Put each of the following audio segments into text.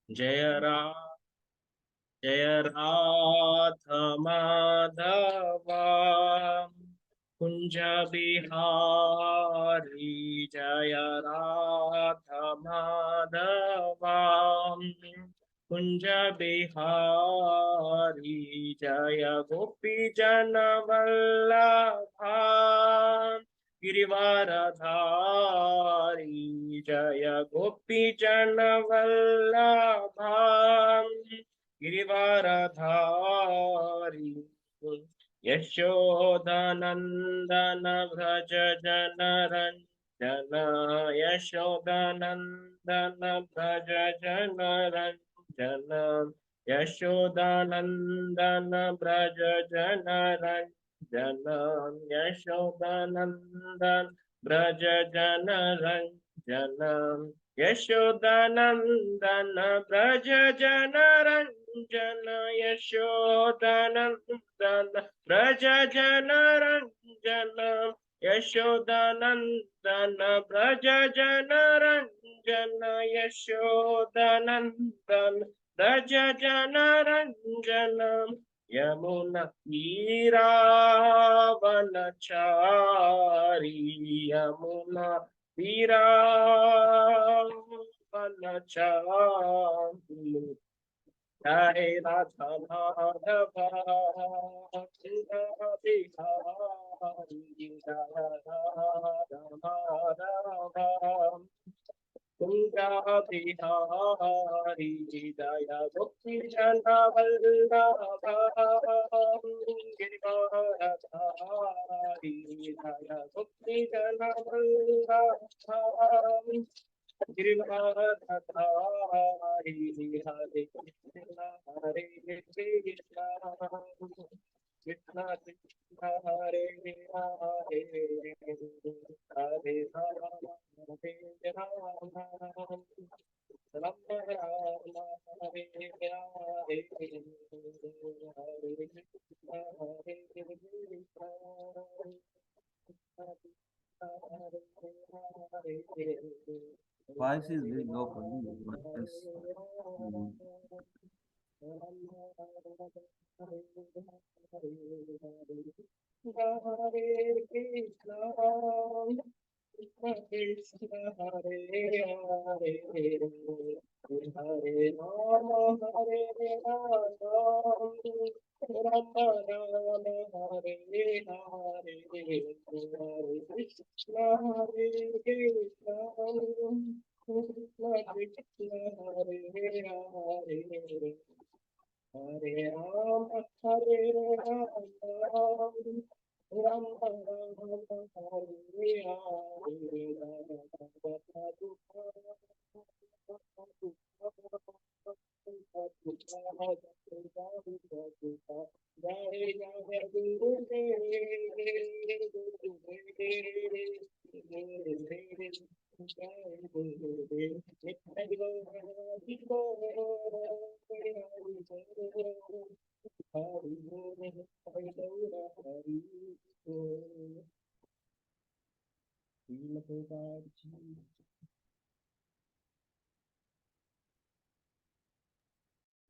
जय राधा माधवा कुंज बिहारी जय राधा माधवा कुंज बिहारी जय गोपी जन वल्लभा गिरिवारधारी जय गोपी जन वल्लभा गिरिवारधारी यशोदानंदन व्रज जनरंजन यशोदानंदन व्रज जनरंजन यशोदानंदन व्रज जनरंजन यशोदानंदन व्रज जनरंजन यशोदानंदन व्रज जनरंजन यशोदानंदन व्रज जनरंजन यशोदानंदन व्रज जनरंजन यशोदानंदन व्रज जनरंजन यमुना तीरावनचारी यमुना तीरावनचारी जय राधा माधवा बिहारी जय राधा माधवा कुंजा बिहारी जय गोपी जन वल्लभा गिरिवारधारी जय गोपी जन वल्लभा गिरिवारधारी हरे Krishna Krishna Krishna Hare Hare Hare Ram Ram Ram Hare Hare Hare Krishna Voice is very low for me. Yes. Hare Krishna Krishna Krishna Hare Hare Hare Rama Hare Rama Rama Rama Hare Hare Hare Krishna Hare Krishna Krishna Krishna Hare Hare Hare Rama Hare Rama Rama Rama Hare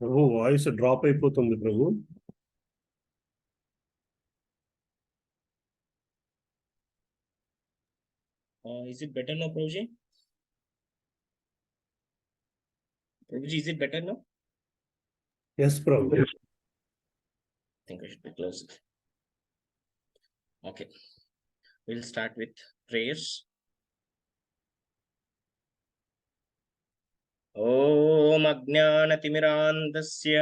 Prabhu voice drop అయిపోతుంది ప్రభు. Is it better now, Prabhuji? Prabhuji, is it better now? Yes Prabhu. I think I should be close. Okay, we'll start with prayers. Om Ajnanatimirandasya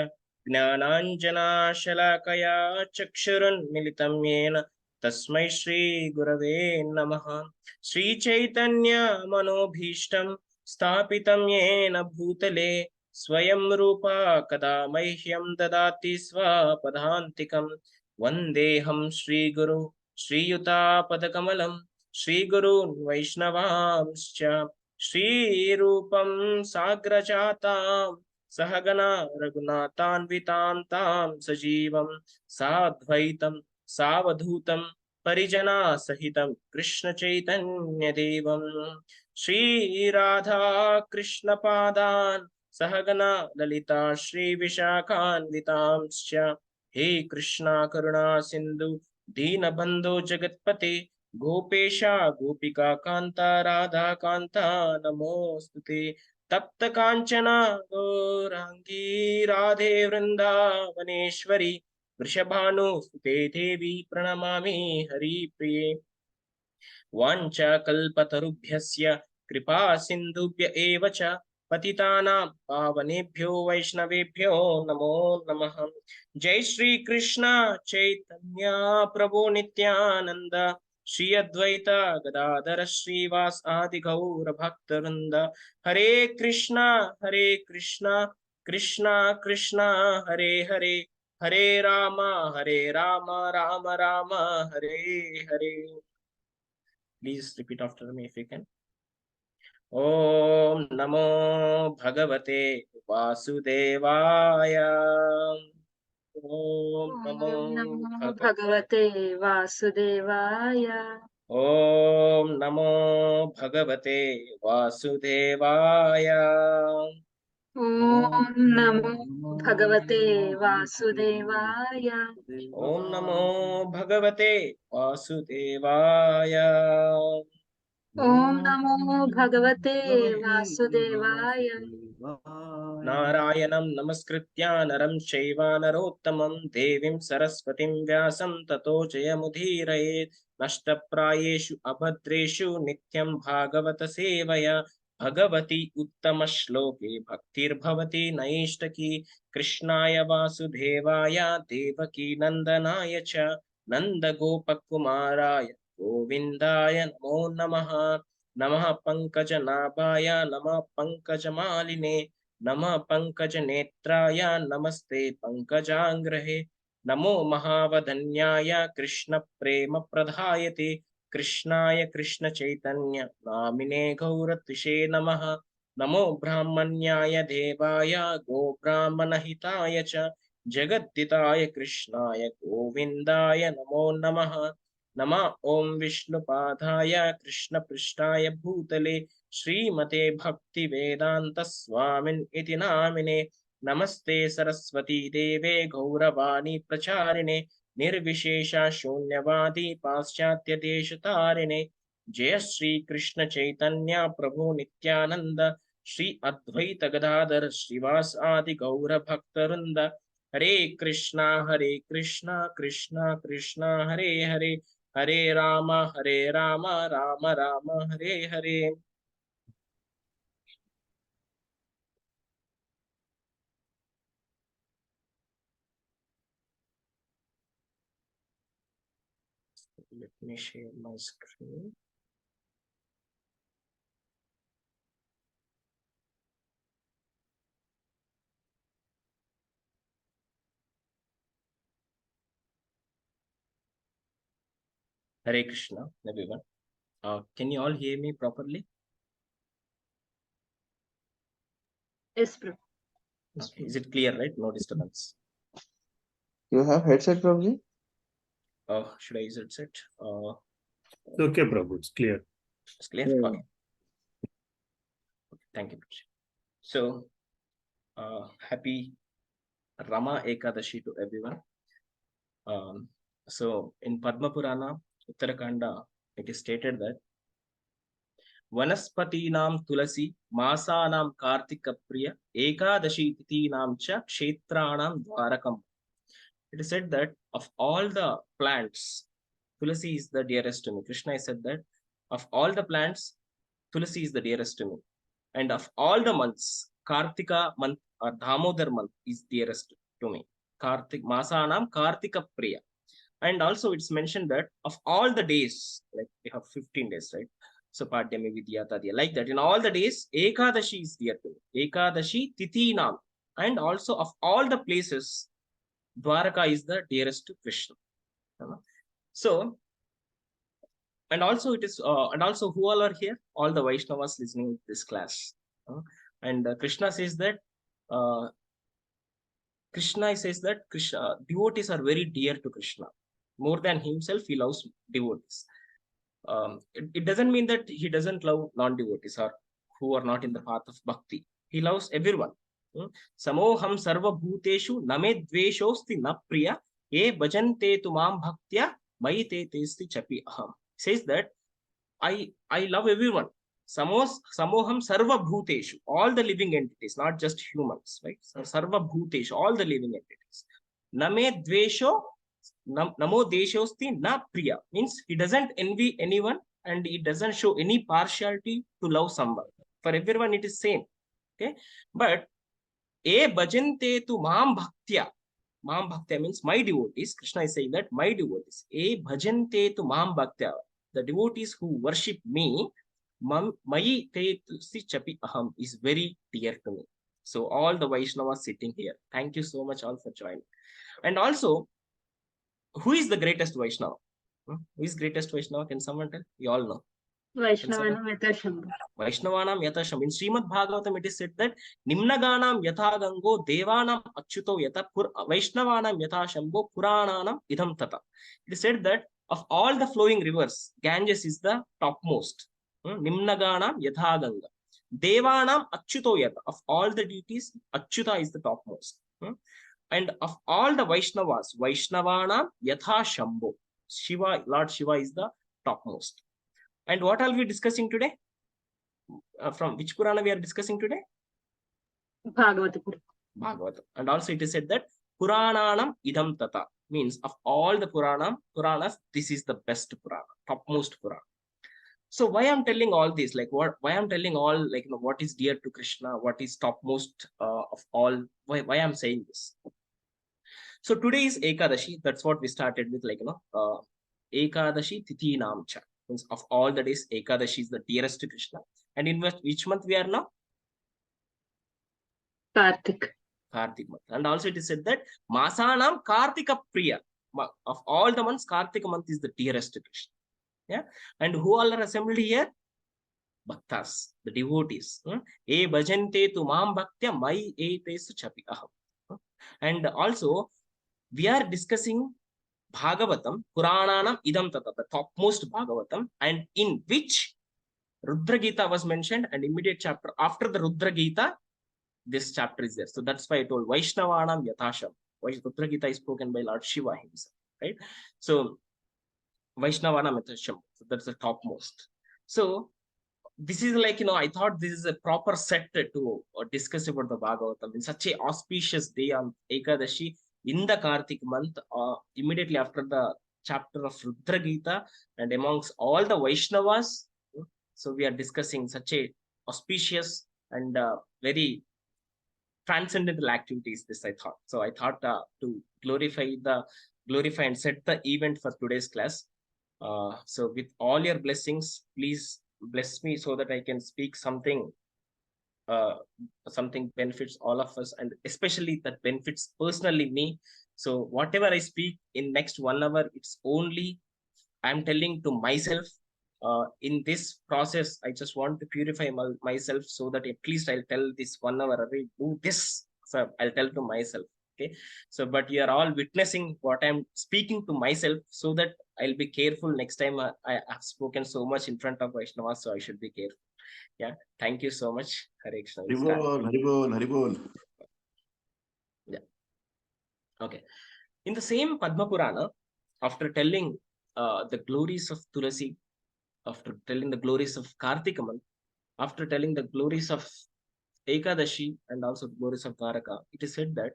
Jnananjanashalaakaya Chakshurunmilitam Yena Tasmai Shri Gurave Namaha. Shri Chaitanya Manobhishtam Sthapitam Yena Bhutale Swayam Rupa Kada Mahyam Dadati Swapadhantikam Vandeham Shri Guru Shri Yuta Padakamalam Shri Guru Vaishnavamscha Shri Rupam Sagrajatam Sahagana Raghunathanvitam Tam Sajivam Sadvaitam Savadhutam Parijana Sahitam Krishna Chaitanya Devam Shri Radha Krishna Padan सहगना ललिता श्रीविशाखान्वितांश्च हे कृष्णा करुणा सिन्धु दीनबन्धो जगत्पते गोपेशा गोपिका कान्ता राधा कान्ता नमोऽस्तुते तप्त काञ्चना गौराङ्गी राधे वृन्दावनेश्वरी वृषभानुसुते देवी प्रणमामि हरिप्रिये वाञ्छाकल्पतरुभ्यस्य कृपा सिन्धुभ्य एव च पतितानां पावनेभ्यो वैष्णवेभ्यो नमो नमः। जय श्री कृष्ण चैतन्य प्रभु नित्यानंद श्री अद्वैत गदाधर श्रीवास आदि गौर भक्तवृंद हरे Krishna Krishna Krishna Hare Hare Hare Ram Ram Ram Hare Hare. Please repeat after me if you can. Om Namo Bhagavate Vasudevaya. Om Namo Bhagavate Vasudevaya. Om Namo Bhagavate Vasudevaya. Om Namo Bhagavate Vasudevaya. Om Namo Bhagavate Vasudevaya. Om Namo Bhagavate Vasudevaya. नारायणं नमस्कृत्य नरं चैव नरोत्तमं देवीं सरस्वतीं व्यासं ततो जयमुदीरयेत् नष्टप्रायेषु अभद्रेषु नित्यं भागवत सेवया भगवती उत्तमश्लोके भक्तिर्भवति नैष्टकी कृष्णाय वासुदेवाय देवकी नन्दनाय च नन्दगोपकुमाराय गोविन्दाय नमो नमः। नमः पंकजनाभाय नमः पंकजमालिने नमः पंकजनेत्राय नमस्ते पंकजांग्रहे नमो महावदन्याय कृष्ण प्रेम प्रदायते कृष्णाय कृष्ण चैतन्य नामिने गौरत्विषे नमः। नमो ब्राह्मण्याय देवाय गो ब्राह्मणहिताय च जगद्दिताय कृष्णाय गोविन्दाय नमो नमः। नमः ओम विष्णुपादाय कृष्णपृष्ठाय भूतले श्रीमते भक्ति वेदांत स्वामिन् इति नामिने नमस्ते सरस्वती देवे गौरवाणी प्रचारिणे निर्विशेष शून्यवादी पाश्चात्य देशतारिणे जय श्री कृष्ण चैतन्य प्रभु नित्यानंद श्री अद्वैत गदाधर श्रीवास आदि गौर भक्तवृंद हरे Krishna Krishna Krishna Hare Hare Hare Ram Ram Ram Hare Hare. Let me share my screen. Hare Krishna, everyone. Can you all hear me properly? Yes, Prabhu. Okay. Is it clear, right? No disturbance. You have headset, Prabhuji? Should I use headset? It's okay, Prabhu. It's clear. It's clear? Yeah. Okay. Thank you. So, happy Rama Ekadashi to everyone. So, in Padma Purana, Uttarakanda, it is stated that वनस्पतीनां तुलसी मासानां कार्तिकप्रिय एकादशी तिथीनां च क्षेत्राणां द्वारकम्. It is said that of all the plants, Tulasi is the dearest to me. Krishna said that of all the plants, Tulasi is the dearest to me. And of all the months, Kartika month or Damodar month is dearest to me. Kartik Masanam Kartika Priya. And also it's mentioned that of all the days, like we have 15 days, right? So Padhyami Vidya Tadya, like that. In all the days, Ekadashi is dear to me. Ekadashi Tithi And also of all the places, Dwaraka is the dearest to Krishna. So, and also it is, and also who all are here? All the Vaishnavas listening to this class. And Krishna says that, devotees are very dear to Krishna. More than himself, he loves devotees. It doesn't mean that he doesn't love non-devotees or who are not in the path of bhakti. He loves everyone. Samoham sarva bhuteshu name dveshosti na priya ye bhajante tu mam bhaktya mai te testi chapi aham. Says that I love everyone. Samoham sarva bhuteshu, all the living entities, not just humans, right? So sarva bhuteshu, all the living entities. Name dvesho, namo deshosti na priya, means he doesn't envy anyone and he doesn't show any partiality to love someone. For everyone, it is same. Okay, but e bhajante tu mam bhaktya. Mam bhaktya means my devotees. Krishna is saying that my devotees. E bhajante tu mam bhaktya. The devotees who worship me, mai te chapi aham, is very dear to me. So all the Vaishnavas sitting here, thank you so much all for joining. And also, who is the greatest Vaishnava? Who is greatest Vaishnava? Can someone tell? You all know. Vaishnavanam Yatashambhu. Vaishnavanam Yatasham. In Srimad Bhagavatam, it is said that Nimnaganam Yatha Gango Devanam Achyuto Yata Vaishnavanam Yatashambho Purananam Idam Tata. It is said that of all the flowing rivers, Ganges is the topmost. Nimnaganam Yatha Ganga. Devanam Achyuto Yata. Of all the deities, Achyuta is the topmost. And of all the Vaishnavas, Vaishnavanam Yatha Shambho. Shiva, Lord Shiva is the topmost. And what are we discussing today? From which Purana we are discussing today? Bhagavatam. Bhagavatam. And also it is said that Purananam idam tata, means of all the Puranas, this is the best Purana, topmost Purana. So why I'm telling all this, like why I'm telling all, like, what is dear to Krishna, what is topmost of all, why I'm saying this. So today is Ekadashi. That's what we started with, like, Ekadashi Tithi Namcha. Means of all the days, Ekadashi is the dearest to Krishna. And in which month we are now? Kartik. Kartik month. And also it is said that Masanam Kartika Priya. Of all the months, Kartika month is the dearest to Krishna. Yeah. And who all are assembled here? Bhaktas, the devotees. E bhajante tu mam bhaktya mai etesu chapi aham. And also we are discussing Bhagavatam, Purananam idam tata, the topmost Bhagavatam, and in which Rudra Gita was mentioned, and immediate chapter after the Rudra Gita, this chapter is there. So that's why I told Vaishnavanam Yatasham. Rudra Gita is spoken by Lord Shiva himself, right? So Vaishnavanam Yatasham, so that's the topmost. So this is like, I thought this is a proper set to discuss about the Bhagavatam in such a auspicious day on Ekadashi in the Kartik month, immediately after the chapter of Rudra Gita, and amongst all the Vaishnavas. So we are discussing such a auspicious and very transcendental activities, this I thought. So I thought to glorify and set the event for today's class. So with all your blessings, please bless me so that I can speak something benefits all of us, and especially that benefits personally me. So whatever I speak in next 1 hour, it's only I'm telling to myself. In this process, I just want to purify myself so that at least I'll tell this 1 hour away, do this. So I'll tell to myself. Okay. So, but you are all witnessing what I'm speaking to myself, so that I'll be careful next time. I have spoken so much in front of Vaishnava, so I should be careful. Yeah. Thank you so much. Hare Krishna. Haribol. Yeah. Okay. In the same Padma Purana, after telling the glories of Tulasi, after telling the glories of Kartika month, after telling the glories of Ekadashi and also the glories of Dwaraka, it is said that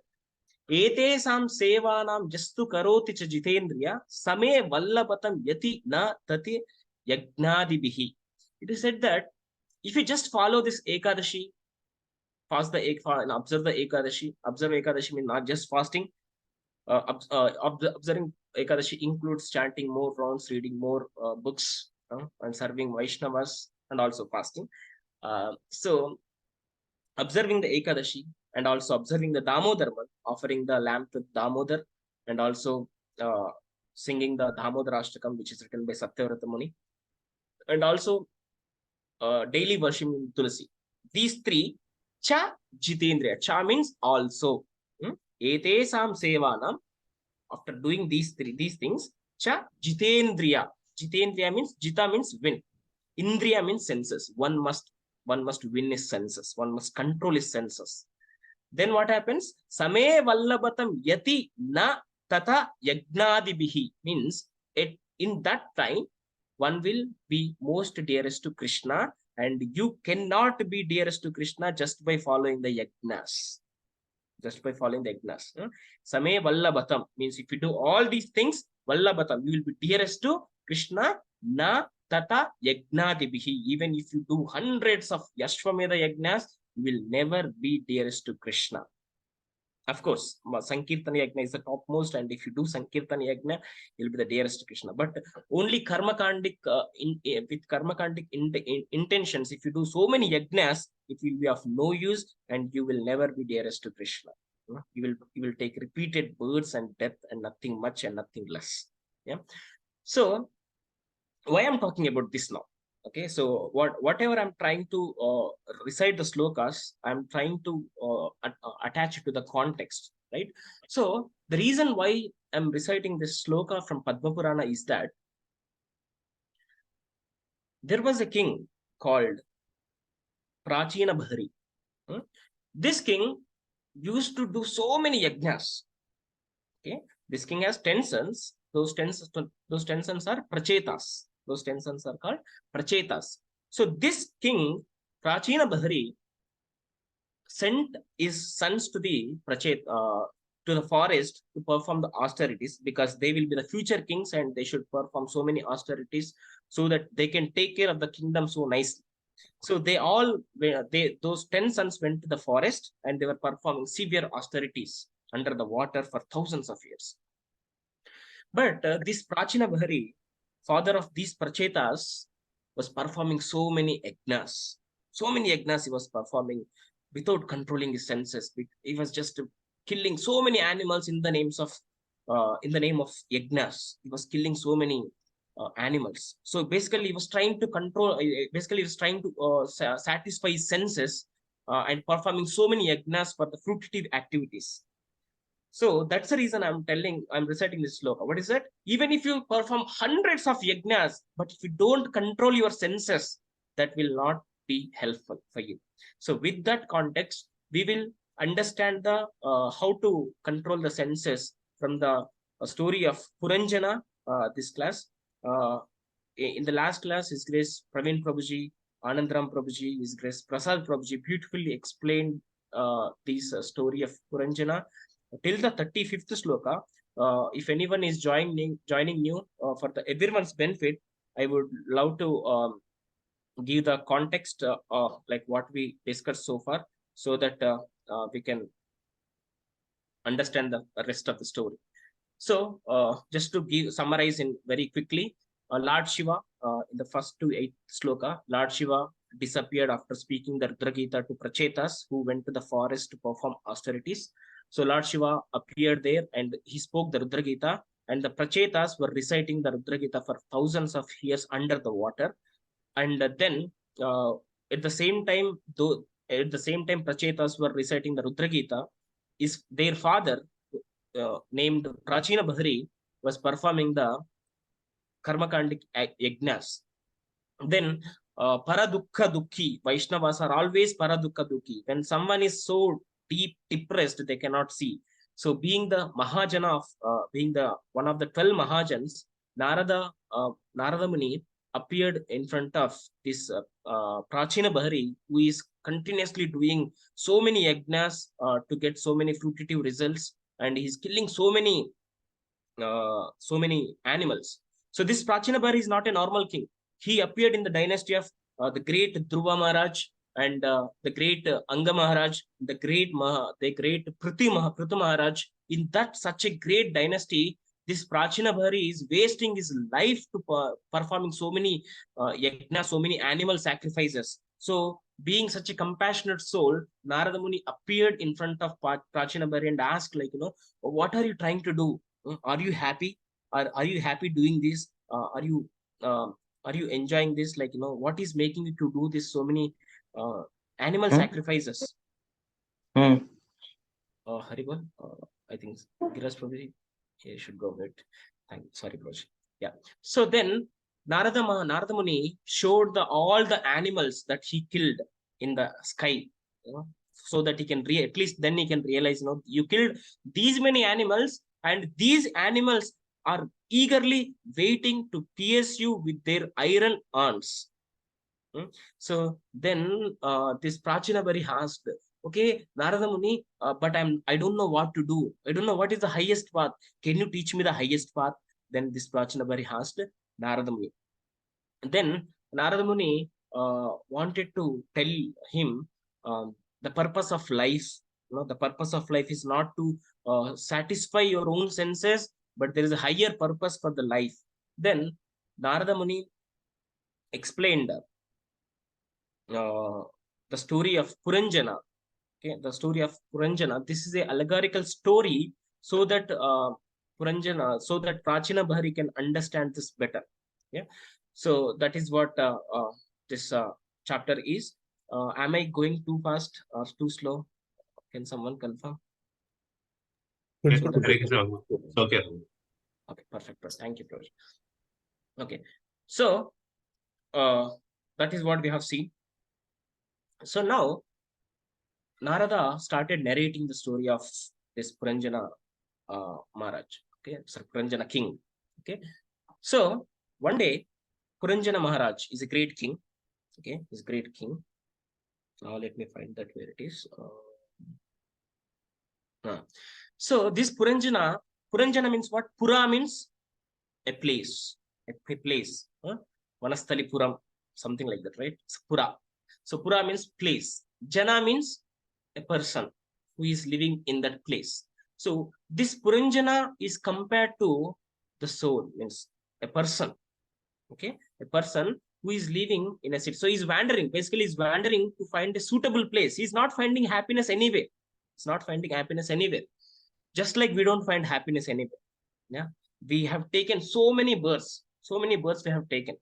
Etesam sevanam jastu karoti cha jitendriya same vallapatam yati na tati yagnadibihi. It is said that if you just follow this Ekadashi, fast the and observe the Ekadashi. Observe Ekadashi means not just fasting. Observing Ekadashi includes chanting more rounds, reading more books, and serving Vaishnavas, and also fasting. So observing the Ekadashi and also observing the Damodar month, offering the lamb to Damodar, and also singing the Damodar Ashtakam, which is written by Satyavrata Muni, and also daily worshiping Tulasi. These three, cha jitendriya. Cha means also. Etesam sevanam. After doing these things, cha jitendriya. Jitendriya means, jita means win. Indriya means senses. One must win his senses. One must control his senses. Then what happens? Same Vallabatam Yati na tata Yagnadibihi means in that time one will be most dearest to Krishna, and you cannot be dearest to Krishna just by following the yajnas. Just by following the yajnas. Same Vallabatam means if you do all these things, Vallabatam, you will be dearest to Krishna, na tata yagnadibihi. Even if you do hundreds of Yashvamedha yajnas, you will never be dearest to Krishna. Of course, Sankirtana Yajna is the topmost, and if you do Sankirtana Yajna, you'll be the dearest to Krishna. But only Karmakandik, with Karmakandik intentions, if you do so many Yajnas, it will be of no use, and you will never be dearest to Krishna. You will take repeated births and death and nothing much and nothing less. Yeah. So, why I'm talking about this now? Okay, so whatever I'm trying to recite the slokas, I'm trying to attach it to the context, right? So the reason why I'm reciting this sloka from Padma Purana is that there was a king called Prachina Bhari. This king used to do so many yajnas. Okay, this king has 10 sons. Those 10 sons are prachetas. Those 10 sons are called prachetas. So this king, Prachina Bhari, sent his sons to the to the forest to perform the austerities, because they will be the future kings and they should perform so many austerities so that they can take care of the kingdom so nicely. So those 10 sons went to the forest and they were performing severe austerities under the water for thousands of years. But this Prachina Bhari, father of these prachetas, was performing so many yajnas. So many yajnas he was performing without controlling his senses. He was just killing so many animals in the name of yajnas. He was killing so many animals. So basically, he was trying to control. Basically, he was trying to satisfy his senses and performing so many yajnas for the fruitive activities. So that's the reason I'm reciting this sloka. What is that? Even if you perform hundreds of yajnas, but if you don't control your senses, that will not be helpful for you. So with that context, we will understand the how to control the senses from the story of Puranjana, this class. In the last class, His Grace Pavan Prabhuji, Anandram Prabhuji, His Grace Prasad Prabhuji beautifully explained this story of Puranjana till the 35th sloka. If anyone is joining new for everyone's benefit, I would love to give the context like what we discussed so far, so that we can understand the rest of the story. So just to summarize in very quickly, Lord Shiva, in the first to 8th sloka, Lord Shiva disappeared after speaking the Rudra Gita to Prachetas who went to the forest to perform austerities. So Lord Shiva appeared there and he spoke the Rudra Gita, and the Prachetas were reciting the Rudra Gita for thousands of years under the water. And then at the same time Prachetas were reciting the Rudra Gita, is their father named Prachina Bhari was performing the Karmakandik yajnas. Then Paradukha Dukhi, Vaishnavas are always Paradukha Dukhi. When someone is so depressed, they cannot see. So being the Mahajana of being the one of the 12 Mahajans, Narada Muni appeared in front of this Prachina Bhari, who is continuously doing so many yajnas to get so many fruitive results, and he's killing so many animals. So this Prachina Bhari is not a normal king. He appeared in the dynasty of the great Dhruva Maharaj and the great Anga Maharaj, the great Prithu Maharaj. In that such a great dynasty, this Prachina Bhari is wasting his life to performing so many yajna, so many animal sacrifices. So being such a compassionate soul, Narada Muni appeared in front of Prachina Bhari and asked, like, what are you trying to do? Are you happy? Are you happy doing this? Are you enjoying this? Like, what is making you to do this so many animal sacrifices? Haribol, I think Giras probably he should go with. Sorry, Proj. Yeah. So then Narada Muni showed all the animals that he killed in the sky. so that he can at least then he can realize, you killed these many animals, and these animals are eagerly waiting to pierce you with their iron arms. So then this Prachinabari asked, okay, Narada Muni, but I don't know what to do. I don't know what is the highest path. Can you teach me the highest path? Then this Prachinabari asked Narada Muni. Then Narada Muni wanted to tell him the purpose of life. The purpose of life is not to satisfy your own senses, but there is a higher purpose for the life. Then Narada Muni explained the story of Puranjana. Okay, the story of Puranjana. This is a allegorical story so that so that Prachina Bahari can understand this better. Yeah. So that is what this chapter is. Am I going too fast or too slow? Can someone confirm? It's So okay. that, It's okay. okay, perfect. Thank you, Prabhuji. Okay, so that is what we have seen. So now Narada started narrating the story of this Puranjana Maharaj. Okay, so Puranjana king. Okay, so one day Puranjana Maharaj is a great king. Okay, he's a great king. Now let me find that where it is. So this Puranjana means what? Pura means a place, a place. Vanasthali Puram, something like that, right? It's Pura. So Pura means place. Jana means a person who is living in that place. So this Puranjana is compared to the soul, means a person. Okay, a person who is living in a city. So he's wandering. Basically, he's wandering to find a suitable place. He's not finding happiness anywhere. He's not finding happiness anywhere. Just like we don't find happiness anywhere. Yeah, we have taken so many births. So many births we have taken.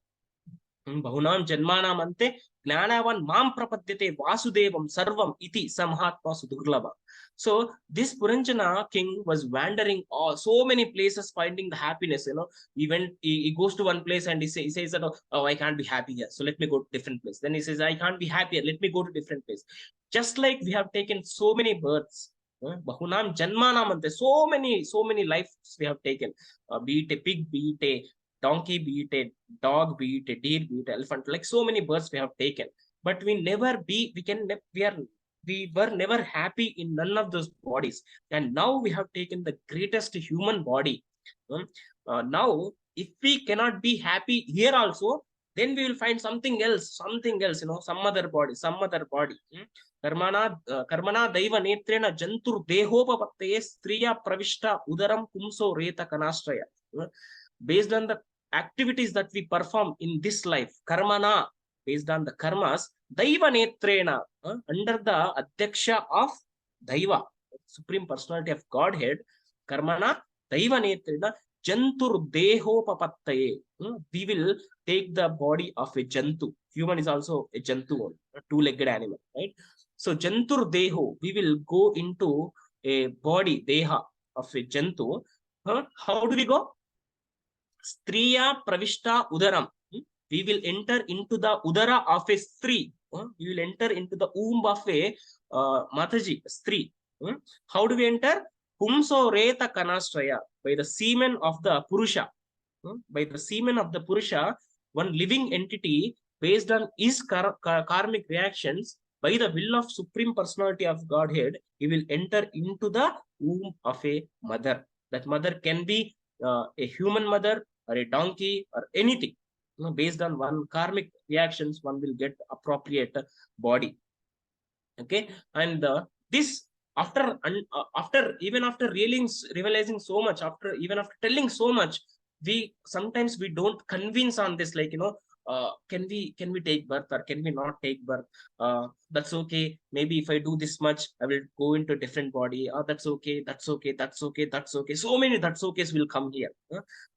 Bahunam janmanam ante gnanavan mam prapadyate vasudevam sarvam iti samhatma sudurlabha. So this Puranjana king was wandering so many places finding the happiness. He goes to one place and he says that, oh, I can't be happy here, so let me go to different place. Then he says, I can't be happy here, let me go to different place. Just like we have taken so many births. Bahunam janmanam ante, so many lives we have taken. Be it a pig, be it a donkey, be it a dog, be it a deer, be it an elephant, like so many birds we have taken, but we were never happy in none of those bodies. And now we have taken the greatest human body. Now if we cannot be happy here also, then we will find something else, some other body. Karmana daiva netrena jantur dehopapattaye striya pravishta udaram kumso reta kanastraya. Based on the activities that we perform in this life, karmana, based on the karmas, daiva netrena, under the adhyaksha of daiva, Supreme Personality of Godhead, karmana daiva netrena jantur dehopapattaye. We will take the body of a jantu. Human is also a jantu, a two-legged animal, right? So jantur deho, we will go into a body, deha, of a jantu. How do we go? Striya pravishta udaram. We will enter into the udara of a stri. We will enter into the womb of a Mataji, stri. How do we enter? Pumso reta kanastraya, by the semen of the Purusha. By the semen of the Purusha, one living entity, based on his karmic reactions, by the will of Supreme Personality of Godhead, he will enter into the womb of a mother. That mother can be a human mother or a donkey or anything. Based on one karmic reactions, one will get appropriate body. Okay, and this after realizing so much, even after telling so much, we sometimes don't convince on this, like, can we take birth or can we not take birth? That's okay, maybe if I do this much I will go into a different body. That's okay. So many that's okays will come here.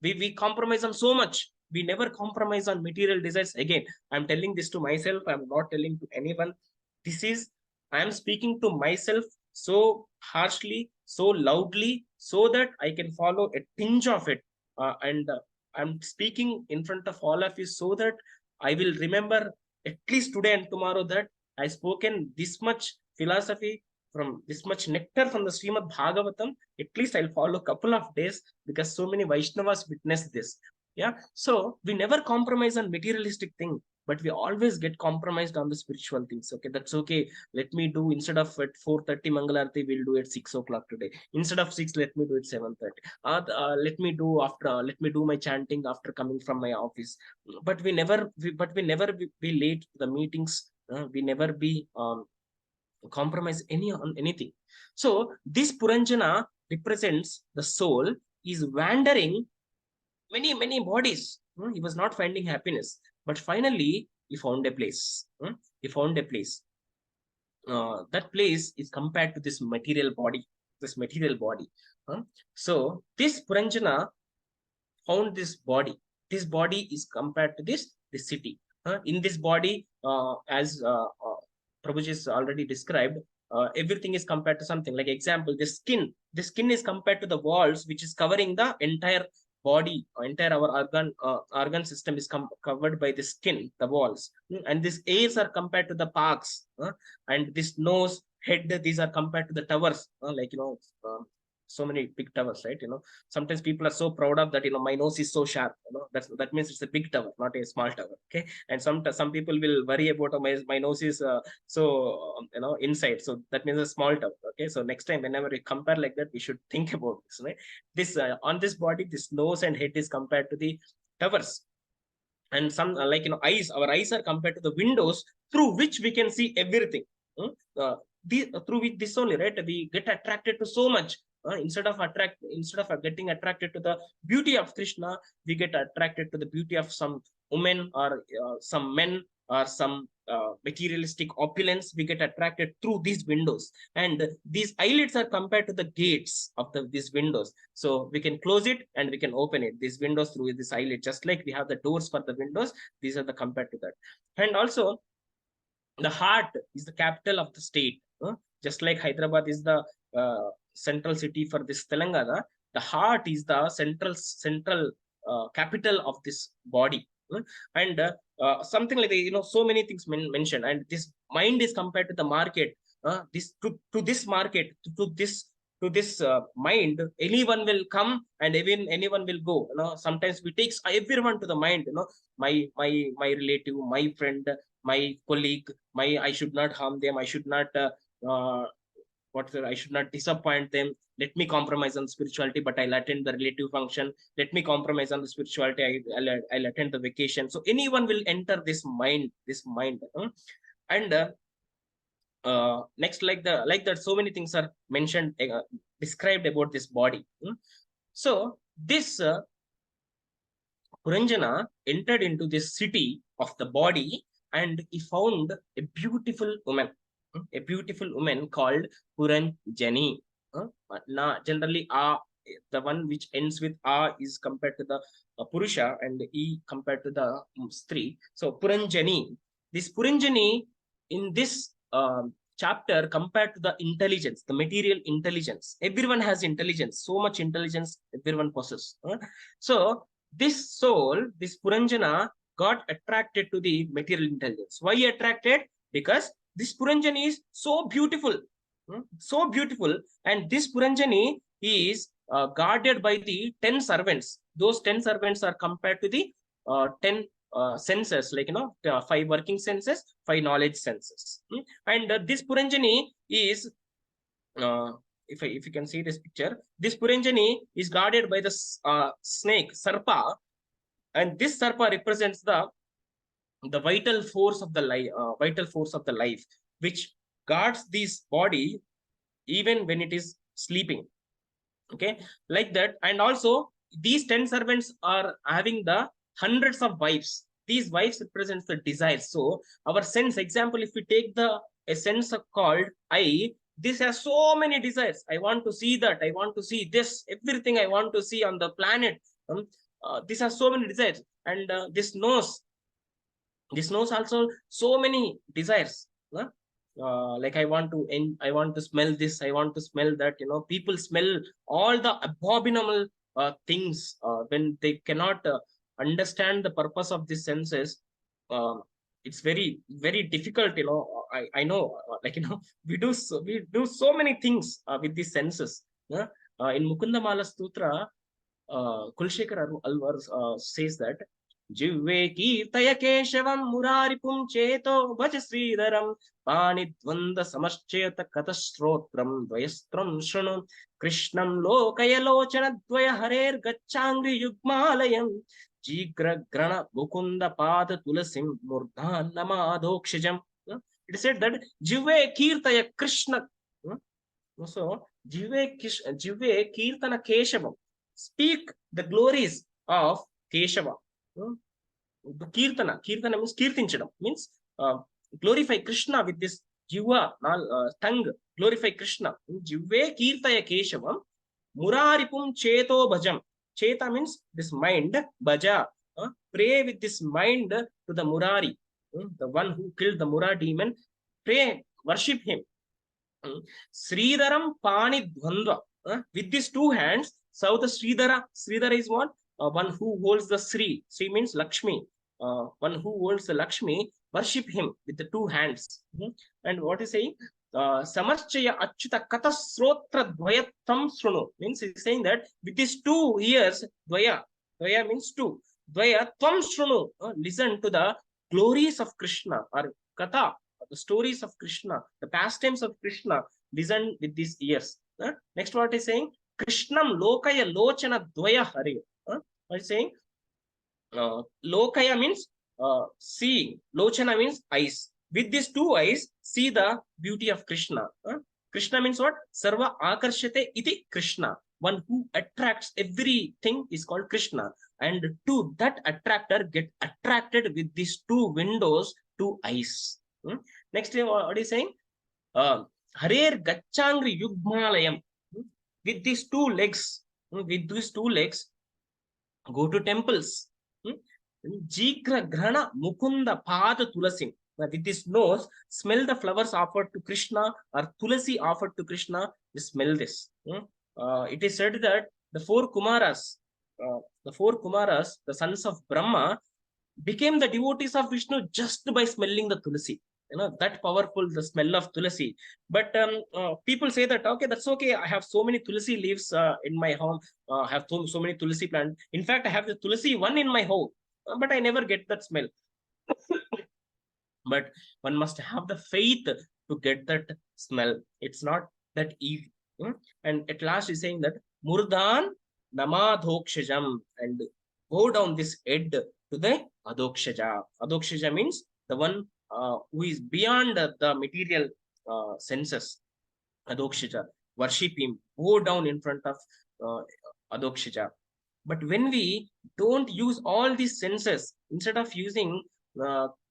We compromise on so much. We never compromise on material desires. Again, I'm telling this to myself, I'm not telling to anyone. This is, I am speaking to myself so harshly, so loudly, so that I can follow a tinge of it. And I'm speaking in front of all of you so that I will remember at least today and tomorrow that I spoken this much philosophy, from this much nectar from the Srimad Bhagavatam, at least I'll follow a couple of days, because so many Vaishnavas witnessed this. Yeah. So we never compromise on materialistic thing, but we always get compromised on the spiritual things. Okay, that's okay. Let me do, instead of at 4:30 Mangalarti, we'll do at 6 o'clock today. Instead of 6, let me do at 7:30. Let me do after. Let me do my chanting after coming from my office. But we never be late to the meetings. We never be compromise on anything. So this Puranjana represents the soul is wandering many bodies. He was not finding happiness, but finally he found a place. He found a place. That place is compared to this material body. So this Puranjana found this body. This body is compared to this city. In this body, as Prabhuji has already described, everything is compared to something. Like example, the skin. The skin is compared to the walls, which is covering the entire body. Entire our organ system is covered by the skin, the walls. And these ears are compared to the parks, and this nose, head, these are compared to the towers. Like so many big towers, right? Sometimes people are so proud of that. My nose is so sharp. That means it's a big tower, not a small tower. Okay. And some people will worry about my nose is so inside, so that means a small tower. Okay. So next time whenever we compare like that, we should think about this, right? This on this body, this nose and head is compared to the towers. And some eyes, our eyes are compared to the windows through which we can see everything. Through which this only, right? We get attracted to so much. Instead of getting attracted to the beauty of Krishna, we get attracted to the beauty of some women or some men or some materialistic opulence. We get attracted through these windows, and these eyelids are compared to the gates of these windows. So we can close it and we can open it, these windows, through this eyelid. Just like we have the doors for the windows, these are the compared to that. And also the heart is the capital of the state. Just like Hyderabad is the central city for this Telangana, the heart is the central capital of this body. And something like that, so many things mentioned. And this mind is compared to the market. To this market, to this mind, anyone will come and even anyone will go. Sometimes we take everyone to the mind. My relative, my friend, my colleague, I should not harm them. I should not I should not disappoint them. Let me compromise on spirituality, but I'll attend the relative function. Let me compromise on the spirituality. I'll attend the vacation. So anyone will enter this mind. And next, like that, so many things are mentioned, described about this body. So this Puranjana entered into this city of the body, and he found a beautiful woman. A beautiful woman called Puranjani. Generally, the one which ends with A is compared to the Purusha, and E compared to the Stri. So Puranjani. This Puranjani in this chapter compared to the intelligence, the material intelligence. Everyone has intelligence. So much intelligence everyone possesses. So this soul, this Puranjana, got attracted to the material intelligence. Why attracted? Because this Puranjani is so beautiful, and this Puranjani is guarded by the 10 servants. Those 10 servants are compared to the 10 senses, 5 working senses, 5 knowledge senses. And this Puranjani is, if you can see this picture, this Puranjani is guarded by the snake, Sarpa, and this Sarpa represents the vital force of the life, which guards this body even when it is sleeping. Okay, like that. And also these 10 servants are having the hundreds of wives. These wives represents the desires. So our sense, example, if we take a sense called eye, this has so many desires. I want to see that, I want to see this, everything I want to see on the planet. This has so many desires. And this nose also so many desires. Like I want to smell this, I want to smell that. People smell all the abominable things when they cannot understand the purpose of these senses. it's very, very difficult, I know, like, we do so many things with these senses. In Mukundamala Stutra, Kulshekar Alvar says that Jivve Kirtaya Keshavam Muraripum Cheto Bhaja Sridharam Panidvanda Samascheta Katasthrotram Dvayastram Shunu Krishnam Lokaya Lochana Dvaya Harer Gachangri Yugmalayam Jigra Grana Mukunda Pada Tulasim Murdhan Namadokshijam. It is said that Jivve Kirtaya Krishna. So Jivve Kirtana Keshavam. Speak the glories of Keshava. The Kirtana means Kirtinchadam, means glorify Krishna with this jiva, tongue, glorify Krishna. Jivve Kirtaya Keshavam, Muraripum Cheto Bhajam. Cheta means this mind, Bhaja. Pray with this mind to the Murari, the one who killed the Mura demon. Pray, worship him. Sridharam Pani Dvandva. With these two hands, so the Sridhara is what? One who holds the Sri. Sri means Lakshmi. One who holds the Lakshmi, worship him with the two hands. And what is saying? Samaschaya Achyuta Katasrotra Dvayatam Srunu. Means he's saying that with these 2 ears, Dvaya means 2. Dvaya Tvam Srunu. Listen to the glories of Krishna, or Katha, the stories of Krishna, the pastimes of Krishna. Listen with these ears. Next, what is saying? Krishnam Lokaya Lochana Dvaya Hari. What is saying? Lokaya means seeing. Lochana means eyes. With these 2 eyes, see the beauty of Krishna. Krishna means what? Sarva Akarshate iti Krishna. One who attracts everything is called Krishna. And to that attractor, get attracted with these 2 windows, 2 eyes. Next, what is saying? Harer Gachangri Yugmalayam. With these 2 legs, go to temples. Jigra Grana Mukunda Pada Tulasim. With this nose, smell the flowers offered to Krishna, or Tulasi offered to Krishna. You smell this. It is said that the 4 Kumaras, the sons of Brahma, became the devotees of Vishnu just by smelling the Tulasi. That powerful, the smell of Tulasi. But people say that, okay, that's okay. I have so many Tulasi leaves in my home. I have so many Tulasi plants. In fact, I have the Tulasi one in my home, but I never get that smell. But one must have the faith to get that smell. It's not that easy. And at last he's saying that Murdan Namadhokshajam, and go down this head to the Adokshaja. Adokshaja means the one who is beyond the material senses. Adokshaja. Worship him. Go down in front of Adokshaja. But when we don't use all these senses, instead of using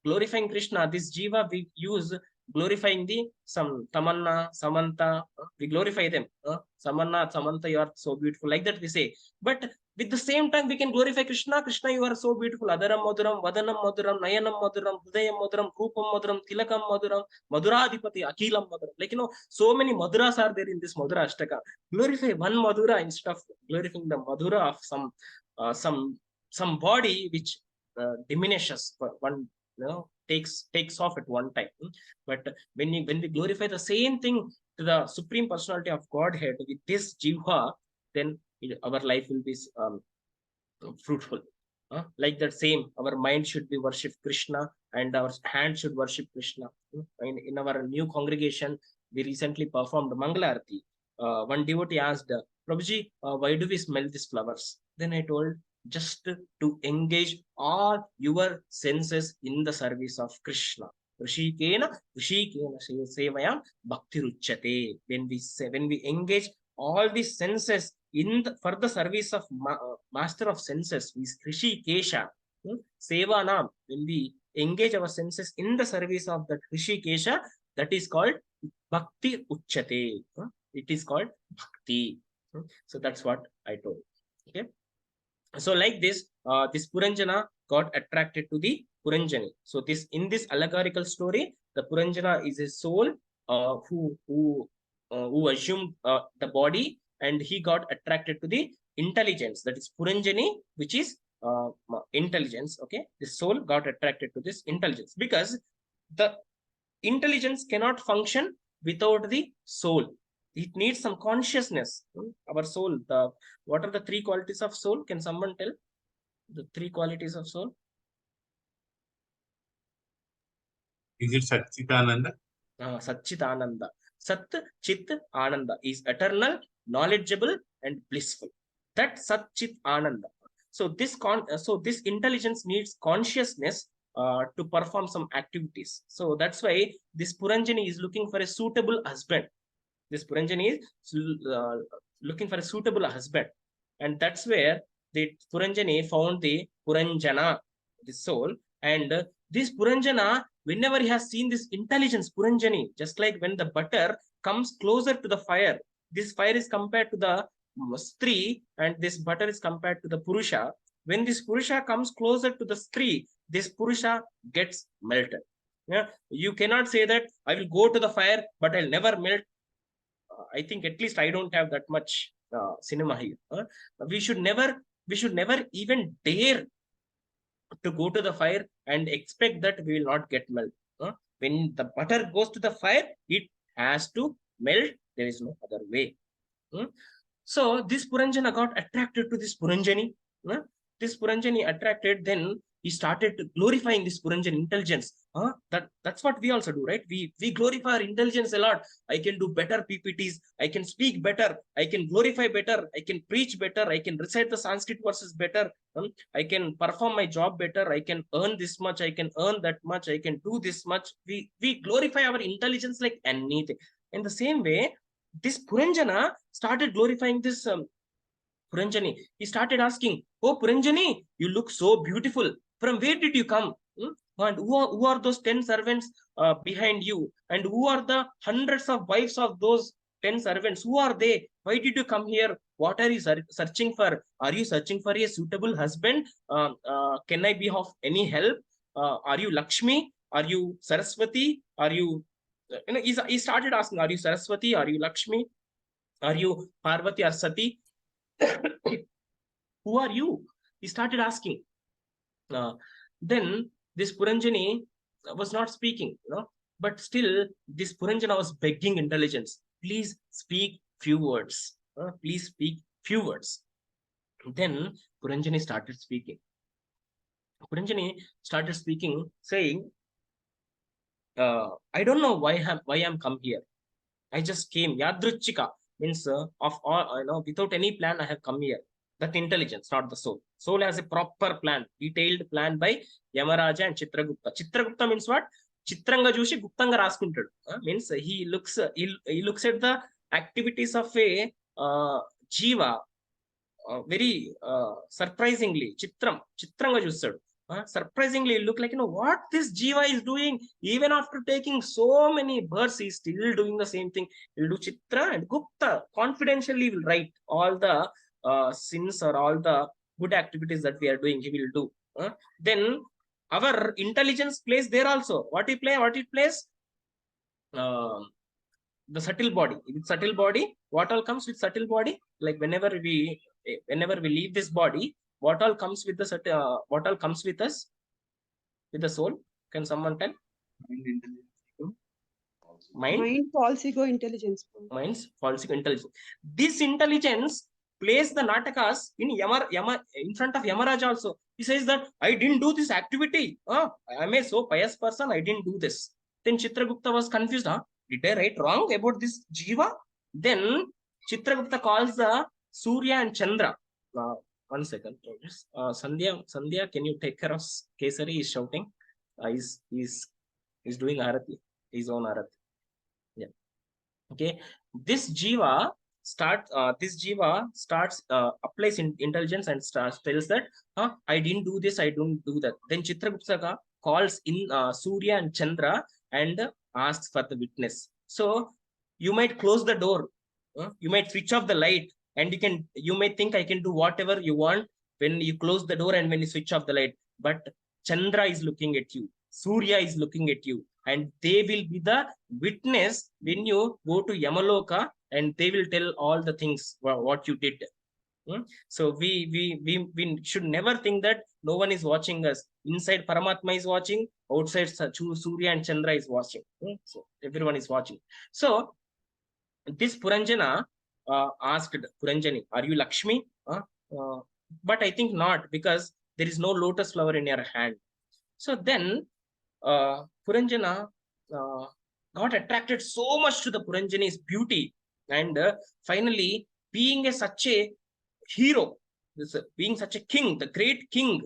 glorifying Krishna, this jiva we use glorifying some Tamanna, Samantha. We glorify them. Samanna, Samantha, you are so beautiful. Like that we say. But with the same time, we can glorify Krishna. Krishna, you are so beautiful. Adaram Maduram, Vadanam Maduram, Nayanam Maduram, Hudayam Maduram, Rupam Maduram, Tilakam Maduram, Maduradipati, Akilam Maduram. Like, so many Maduras are there in this Madura Ashtaka. Glorify one Madura instead of glorifying the Madura of some body which diminishes one, takes off at one time. But when we glorify the same thing to the Supreme Personality of Godhead with this Jivha, then our life will be fruitful. Like that same, our mind should be worship Krishna, and our hand should worship Krishna. In our new congregation, we recently performed Mangala Arati. One devotee asked, Prabhuji, why do we smell these flowers? Then I told, just to engage all your senses in the service of Krishna. Rishikena sevayam bhakti ruchyate. When we engage all these senses for the service of master of senses, Rishikesha, Sevanam, when we engage our senses in the service of that Rishikesha, that is called bhakti uchyate. It is called bhakti. So that's what I told. Okay. So like this, this Puranjana got attracted to the Puranjani. So in this allegorical story, the Puranjana is a soul who assumed the body, and he got attracted to the intelligence, that is Puranjani, which is intelligence. Okay, the soul got attracted to this intelligence because the intelligence cannot function without the soul. It needs some consciousness. Our soul, what are the three qualities of soul? Can someone tell the three qualities of soul? Is it Satchitananda? Satchitananda. Sat, Chit, Ananda is eternal, knowledgeable, and blissful. That Sat, Chit, Ananda. So this intelligence needs consciousness to perform some activities. So that's why this Puranjani is looking for a suitable husband. This Puranjani is looking for a suitable husband, and that's where the Puranjani found the Puranjana, the soul, and this Puranjana, whenever he has seen this intelligence, Puranjani, just like when the butter comes closer to the fire, this fire is compared to the Stree, and this butter is compared to the Purusha. When this Purusha comes closer to the Stree, this Purusha gets melted. Yeah, you cannot say that I will go to the fire, but I'll never melt. I think at least I don't have that much cinema here. We should never even dare to go to the fire and expect that we will not get melt. When the butter goes to the fire, it has to melt. There is no other way. So this Puranjana got attracted to this Puranjani. This Puranjani attracted, then he started glorifying this Puranjani intelligence. That's what we also do, right? We glorify our intelligence a lot. I can do better PPTs. I can speak better. I can glorify better. I can preach better. I can recite the Sanskrit verses better. I can perform my job better. I can earn this much. I can earn that much. I can do this much. We glorify our intelligence like anything. In the same way, this Puranjana started glorifying this Puranjani. He started asking, "Oh Puranjani, you look so beautiful. From where did you come? And who are those 10 servants behind you? And who are the hundreds of wives of those 10 servants? Who are they? Why did you come here? What are you searching for? Are you searching for a suitable husband? Can I be of any help? Are you Lakshmi? Are you Saraswati? Are you..." He started asking, "Are you Saraswati? Are you Lakshmi? Are you Parvati or Sati? Who are you?" He started asking. Then this Puranjani was not speaking, but still this Puranjana was begging intelligence. Please speak few words. Please speak few words. Then Puranjani started speaking. Puranjani started speaking, saying, "I don't know why I'm come here. I just came. Yadruchika means of all, without any plan, I have come here." That intelligence, not the soul. Soul has a proper plan, detailed plan by Yamaraja and Chitragupta. Chitragupta means what? Chitranga Joshi Guptanga Raskuntadu. Means he looks at the activities of a Jiva very surprisingly. Chitranga Jusadu. Surprisingly, look like, what this Jiva is doing. Even after taking so many births, he's still doing the same thing. He'll do Chitra, and Gupta confidentially will write all the sins or all the good activities that we are doing. He will do. Then our intelligence plays there also. What it plays? The subtle body. With subtle body, what all comes with subtle body? Like whenever we leave this body, what all comes with the what all comes with us, with the soul? Can someone tell? Mind, false ego, intelligence. Mind's false ego, intelligence. This intelligence plays the natakas in in front of Yamaraja also. He says that I didn't do this activity. I'm a so pious person. I didn't do this. Then Chitragupta was confused. Did I write wrong about this Jiva? Then Chitragupta calls the Surya and Chandra. 1 second. Sandhya, can you take care of Kesari? He's shouting. He's doing Arati. His own Arati. Yeah. Okay. This Jiva starts applies in intelligence and tells that I didn't do this, I don't do that. Then Chitragupta calls in Surya and Chandra and asks for the witness. So you might close the door, you might switch off the light, and you may think I can do whatever you want when you close the door and when you switch off the light. But Chandra is looking at you, Surya is looking at you, and they will be the witness when you go to Yamaloka, and they will tell all the things what you did. So we should never think that no one is watching us. Inside Paramatma is watching, outside Surya and Chandra is watching. So everyone is watching. So this Puranjana asked Puranjani, "Are you Lakshmi?" But I think not, because there is no lotus flower in your hand. So then Puranjana got attracted so much to the Puranjani's beauty, and finally, being such a hero, being such a king, the great king,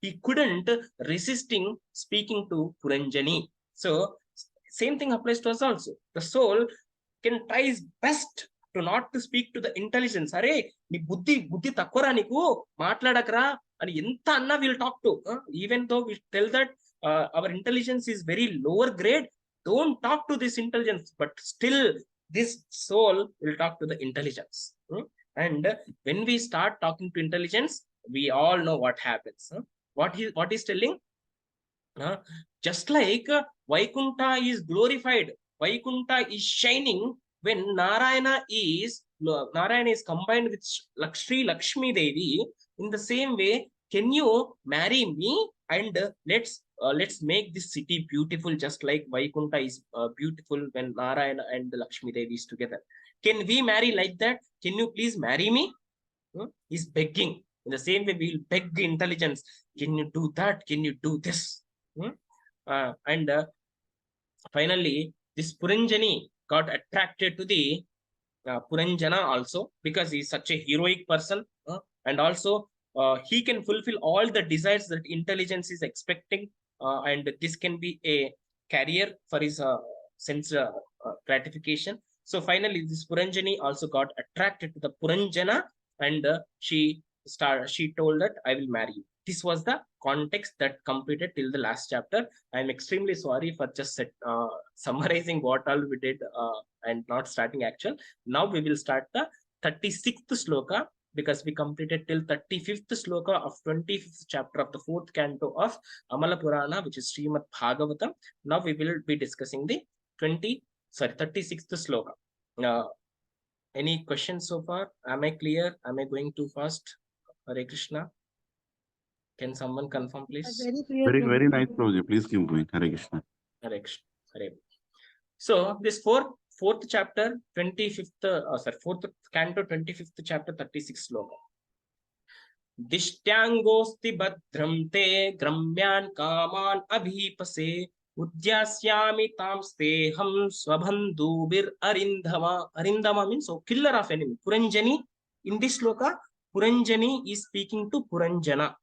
he couldn't resisting speaking to Puranjani. So same thing applies to us also. The soul can try his best to not to speak to the intelligence. Are ni buddhi takora niku matladakra and enta anna will talk to. Even though we tell that our intelligence is very lower grade, don't talk to this intelligence, but still this soul will talk to the intelligence. And when we start talking to intelligence, we all know what happens. What is telling? Just like Vaikuntha is glorified, Vaikuntha is shining when Narayana is combined with Sri Lakshmi Devi. In the same way, can you marry me and let's make this city beautiful, just like Vaikuntha is beautiful when Narayana and Lakshmi Devi is together. Can we marry like that? Can you please marry me? He's begging. In the same way, we will beg the intelligence. Can you do that? Can you do this? And finally, this Puranjani got attracted to the Puranjana also, because he is such a heroic person, and also he can fulfill all the desires that intelligence is expecting, and this can be a carrier for his sense gratification. So finally, this Puranjani also got attracted to the Puranjana, and she told that I will marry you. This was the context that completed till the last chapter. I am extremely sorry for just summarizing what all we did and not starting actual. Now we will start the 36th sloka, because we completed till 35th sloka of 25th chapter of the 4th canto of Amala Purana, which is Srimad Bhagavatam. Now we will be discussing the 36th sloka. Any questions so far? Am I clear? Am I going too fast? Hare Krishna. Can someone confirm, please? Very clear. Very nice, Prabhuji. Please keep going. Hare Krishna. Hare Krishna. Hare. So this fourth chapter, 4th canto, 25th chapter, 36th sloka. Dishtyangosthi badram te gramyan kaman abhipase udyasyami tamsteham swabandhubir arindhama. Arindhama means killer of enemy. Puranjani. In this sloka, Puranjani is speaking to Puranjana.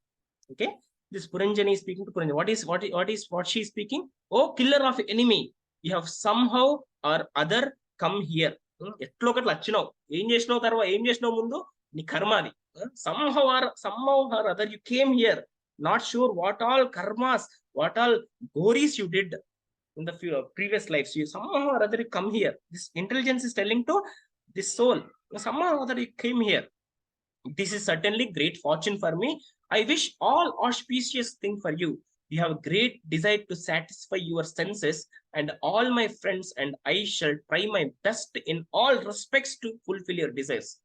Okay, this Puranjani is speaking to Puranjana. What she is speaking? Oh, killer of enemy, you have somehow or other come here. Somehow or other you came here. Not sure what all karmas, what all gories you did in the previous lives. You somehow or other you come here. This intelligence is telling to this soul, somehow or other you came here. This is certainly great fortune for me. I wish all auspicious thing for you. You have great desire to satisfy your senses, and all my friends and I shall try my best in all respects to fulfill your desires.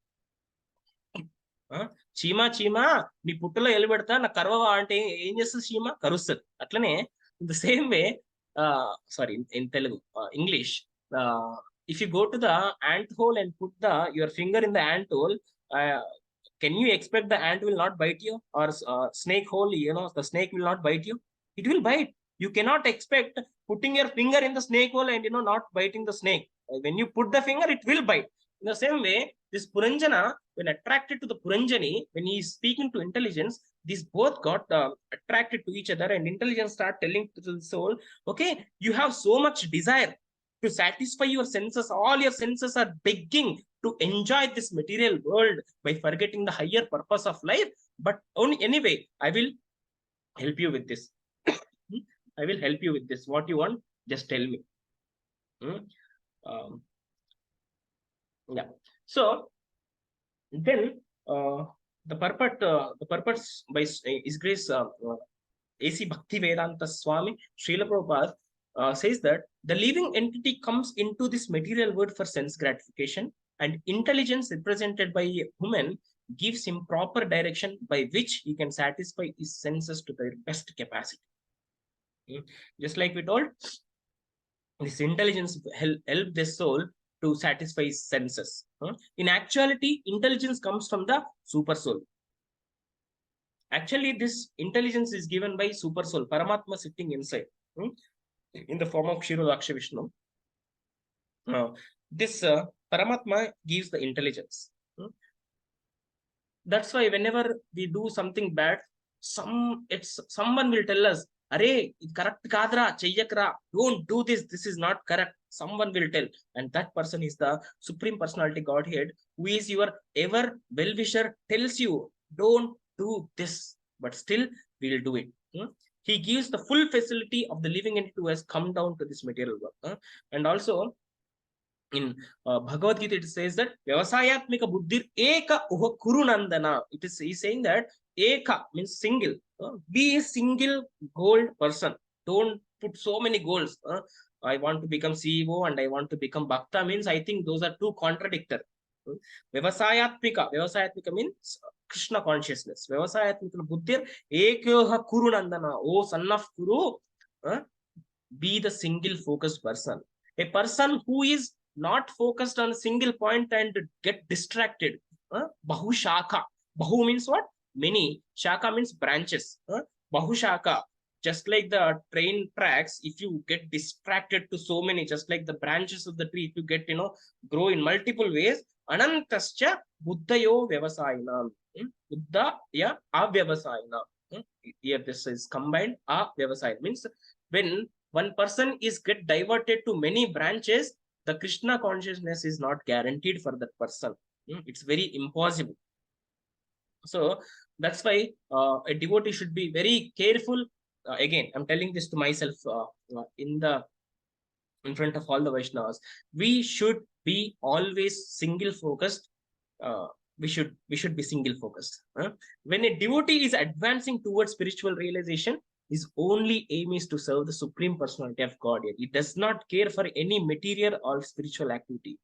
Chima, ni puttalo elibedta na karvava ante em chestadi chima karustadi. Atlane in the same way, sorry, in Telugu, English, if you go to the ant hole and put your finger in the ant hole, can you expect the ant will not bite you? Or snake hole, the snake will not bite you? It will bite. You cannot expect putting your finger in the snake hole and not biting the snake. When you put the finger, it will bite. In the same way, this Puranjana, when attracted to the Puranjani, when he is speaking to intelligence, these both got attracted to each other, and intelligence start telling to the soul, okay, you have so much desire to satisfy your senses. All your senses are begging to enjoy this material world by forgetting the higher purpose of life. But anyway, I will help you with this. I will help you with this. What you want, just tell me. Yeah. So then the purpose by His Grace A.C. Bhakti Vedanta Swami Srila Prabhupada says that the living entity comes into this material world for sense gratification, and intelligence represented by a woman gives him proper direction by which he can satisfy his senses to their best capacity. Just like we told, this intelligence help the soul to satisfy his senses. In actuality, intelligence comes from the super soul. Actually, this intelligence is given by super soul, Paramatma sitting inside, in the form of Kshirodaksha Vishnu. This Paramatma gives the intelligence. That's why whenever we do something bad, someone will tell us, "Arey, it correct kadra, chayyakra, don't do this. This is not correct." Someone will tell, and that person is the Supreme Personality Godhead, who is your ever well-wisher, tells you, "Don't do this," but still we will do it. He gives the full facility of the living entity who has come down to this material world. And also, in Bhagavad Gita, it says that Vyavasayatmika buddhir eka uha kurunandana. He's saying that eka means single. Be a single gold person. Don't put so many goals. I want to become CEO and I want to become Bhakta means I think those are two contradictory. Vyavasayatmika means Krishna consciousness. Vyavasayatmika buddhir eka kurunandana. Oh son of Kuru, be the single focused person. A person who is not focused on a single point and get distracted. Bahu shaka. Bahu means what? Many. Shaka means branches. Bahu shaka. Just like the train tracks, if you get distracted to so many, just like the branches of the tree, if you get, grow in multiple ways, anantascha buddhayo vyavasayinam. Buddhaya avyavasayinam. Here this is combined. Avyavasayinam means when one person is get diverted to many branches, the Krishna consciousness is not guaranteed for that person. It's very impossible. So that's why a devotee should be very careful. Again, I'm telling this to myself in front of all the Vaishnavas. We should be always single focused. We should be single focused. When a devotee is advancing towards spiritual realization, his only aim is to serve the Supreme Personality of Godhead. He does not care for any material or spiritual activity.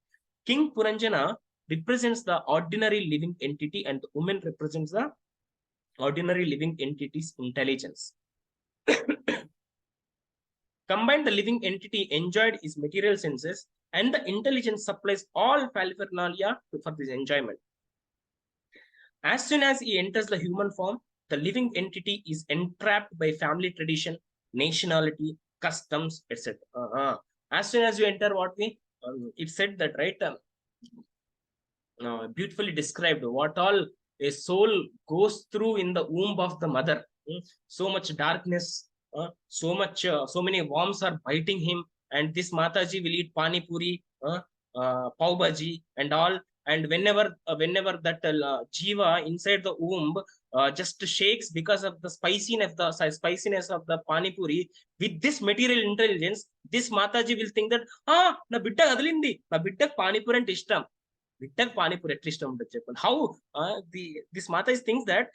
King Puranjana represents the ordinary living entity and the woman represents the ordinary living entity's intelligence. Combined, the living entity enjoyed his material senses and the intelligence supplies all paraphernalia for this enjoyment. As soon as he enters the human form, the living entity is entrapped by family tradition, nationality, customs, etc. As soon as you enter what it said that, right? Beautifully described what all a soul goes through in the womb of the mother. So much darkness, so many worms are biting him, and this Mataji will eat pani puri, pav bhaji, and all. And whenever that jiva inside the womb just shakes because of the spiciness of the pani puri, with this material intelligence, this Mataji will think that na bitta kadalindi, na bitta pani puri ante ishtam. Bitta pani puri at ishtam ante cheppandi. How this Mataji thinks that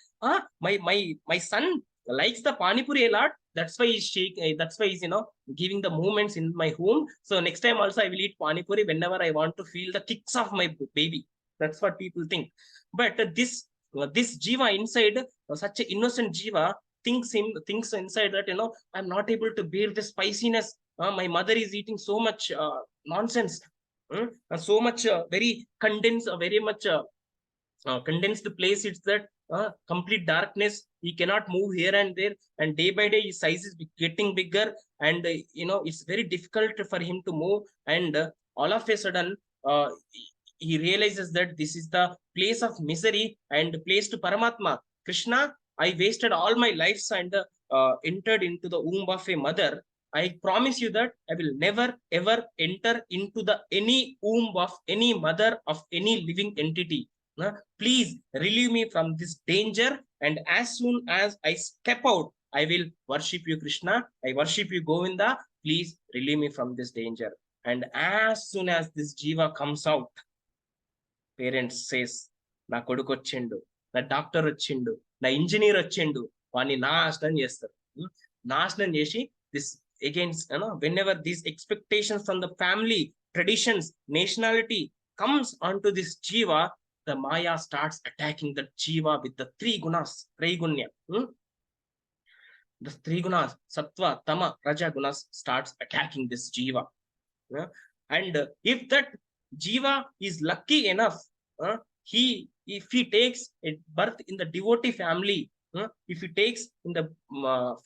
my son likes the pani puri a lot. That's why he's giving the movements in my home. So next time also I will eat pani puri whenever I want to feel the kicks of my baby. That's what people think. But this jiva inside, such an innocent jiva thinks inside that I'm not able to bear the spiciness. My mother is eating so much nonsense, so much very condensed, very much condensed place. It's that complete darkness. He cannot move here and there, and day by day his size is getting bigger, and it's very difficult for him to move. And all of a sudden he realizes that this is the place of misery and place to Paramatma. Krishna, I wasted all my lives and entered into the womb of a mother. I promise you that I will never ever enter into any womb of any mother of any living entity. Please relieve me from this danger, and as soon as I step out, I will worship you, Krishna. I worship you, Govinda. Please relieve me from this danger. And as soon as this jiva comes out, parents says, na koduku vachindu, na doctor vachindu, na engineer vachindu, vaani naashanam chestaru. Naashanam cheshi this against, whenever these expectations from the family, traditions, nationality comes onto this jiva, the Maya starts attacking the Jiva with the three gunas, Traigunya. The three gunas, Sattva, Tama, Raja gunas starts attacking this Jiva. And if that Jiva is lucky enough, if he takes a birth in the devotee family, if he takes in the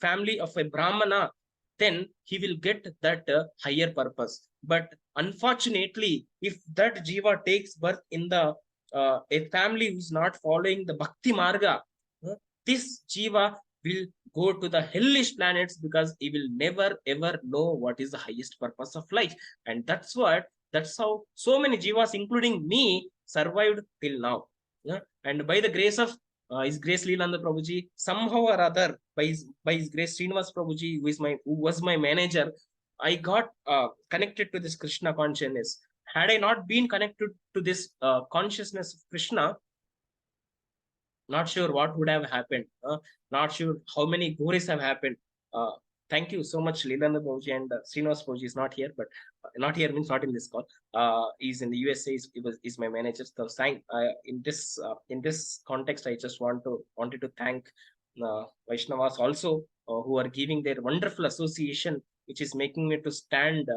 family of a Brahmana, then he will get that higher purpose. But unfortunately, if that Jiva takes birth in the a family who is not following the Bhakti Marga, this Jiva will go to the hellish planets because he will never ever know what is the highest purpose of life. And that's how so many Jivas, including me, survived till now. And by the grace of His Grace Lilananda Prabhuji, somehow or other, by his grace, Srinivas Prabhuji, who was my manager, I got connected to this Krishna consciousness. Had I not been connected to this consciousness of Krishna, not sure what would have happened. Not sure how many Goris have happened. Thank you so much, Lilananda Prabhuji, and Srinivas Prabhuji is not here, but not here means not in this call. He's in the USA. Is my manager. So in this context, I just wanted to thank Vaishnavas also who are giving their wonderful association, which is making me to stand.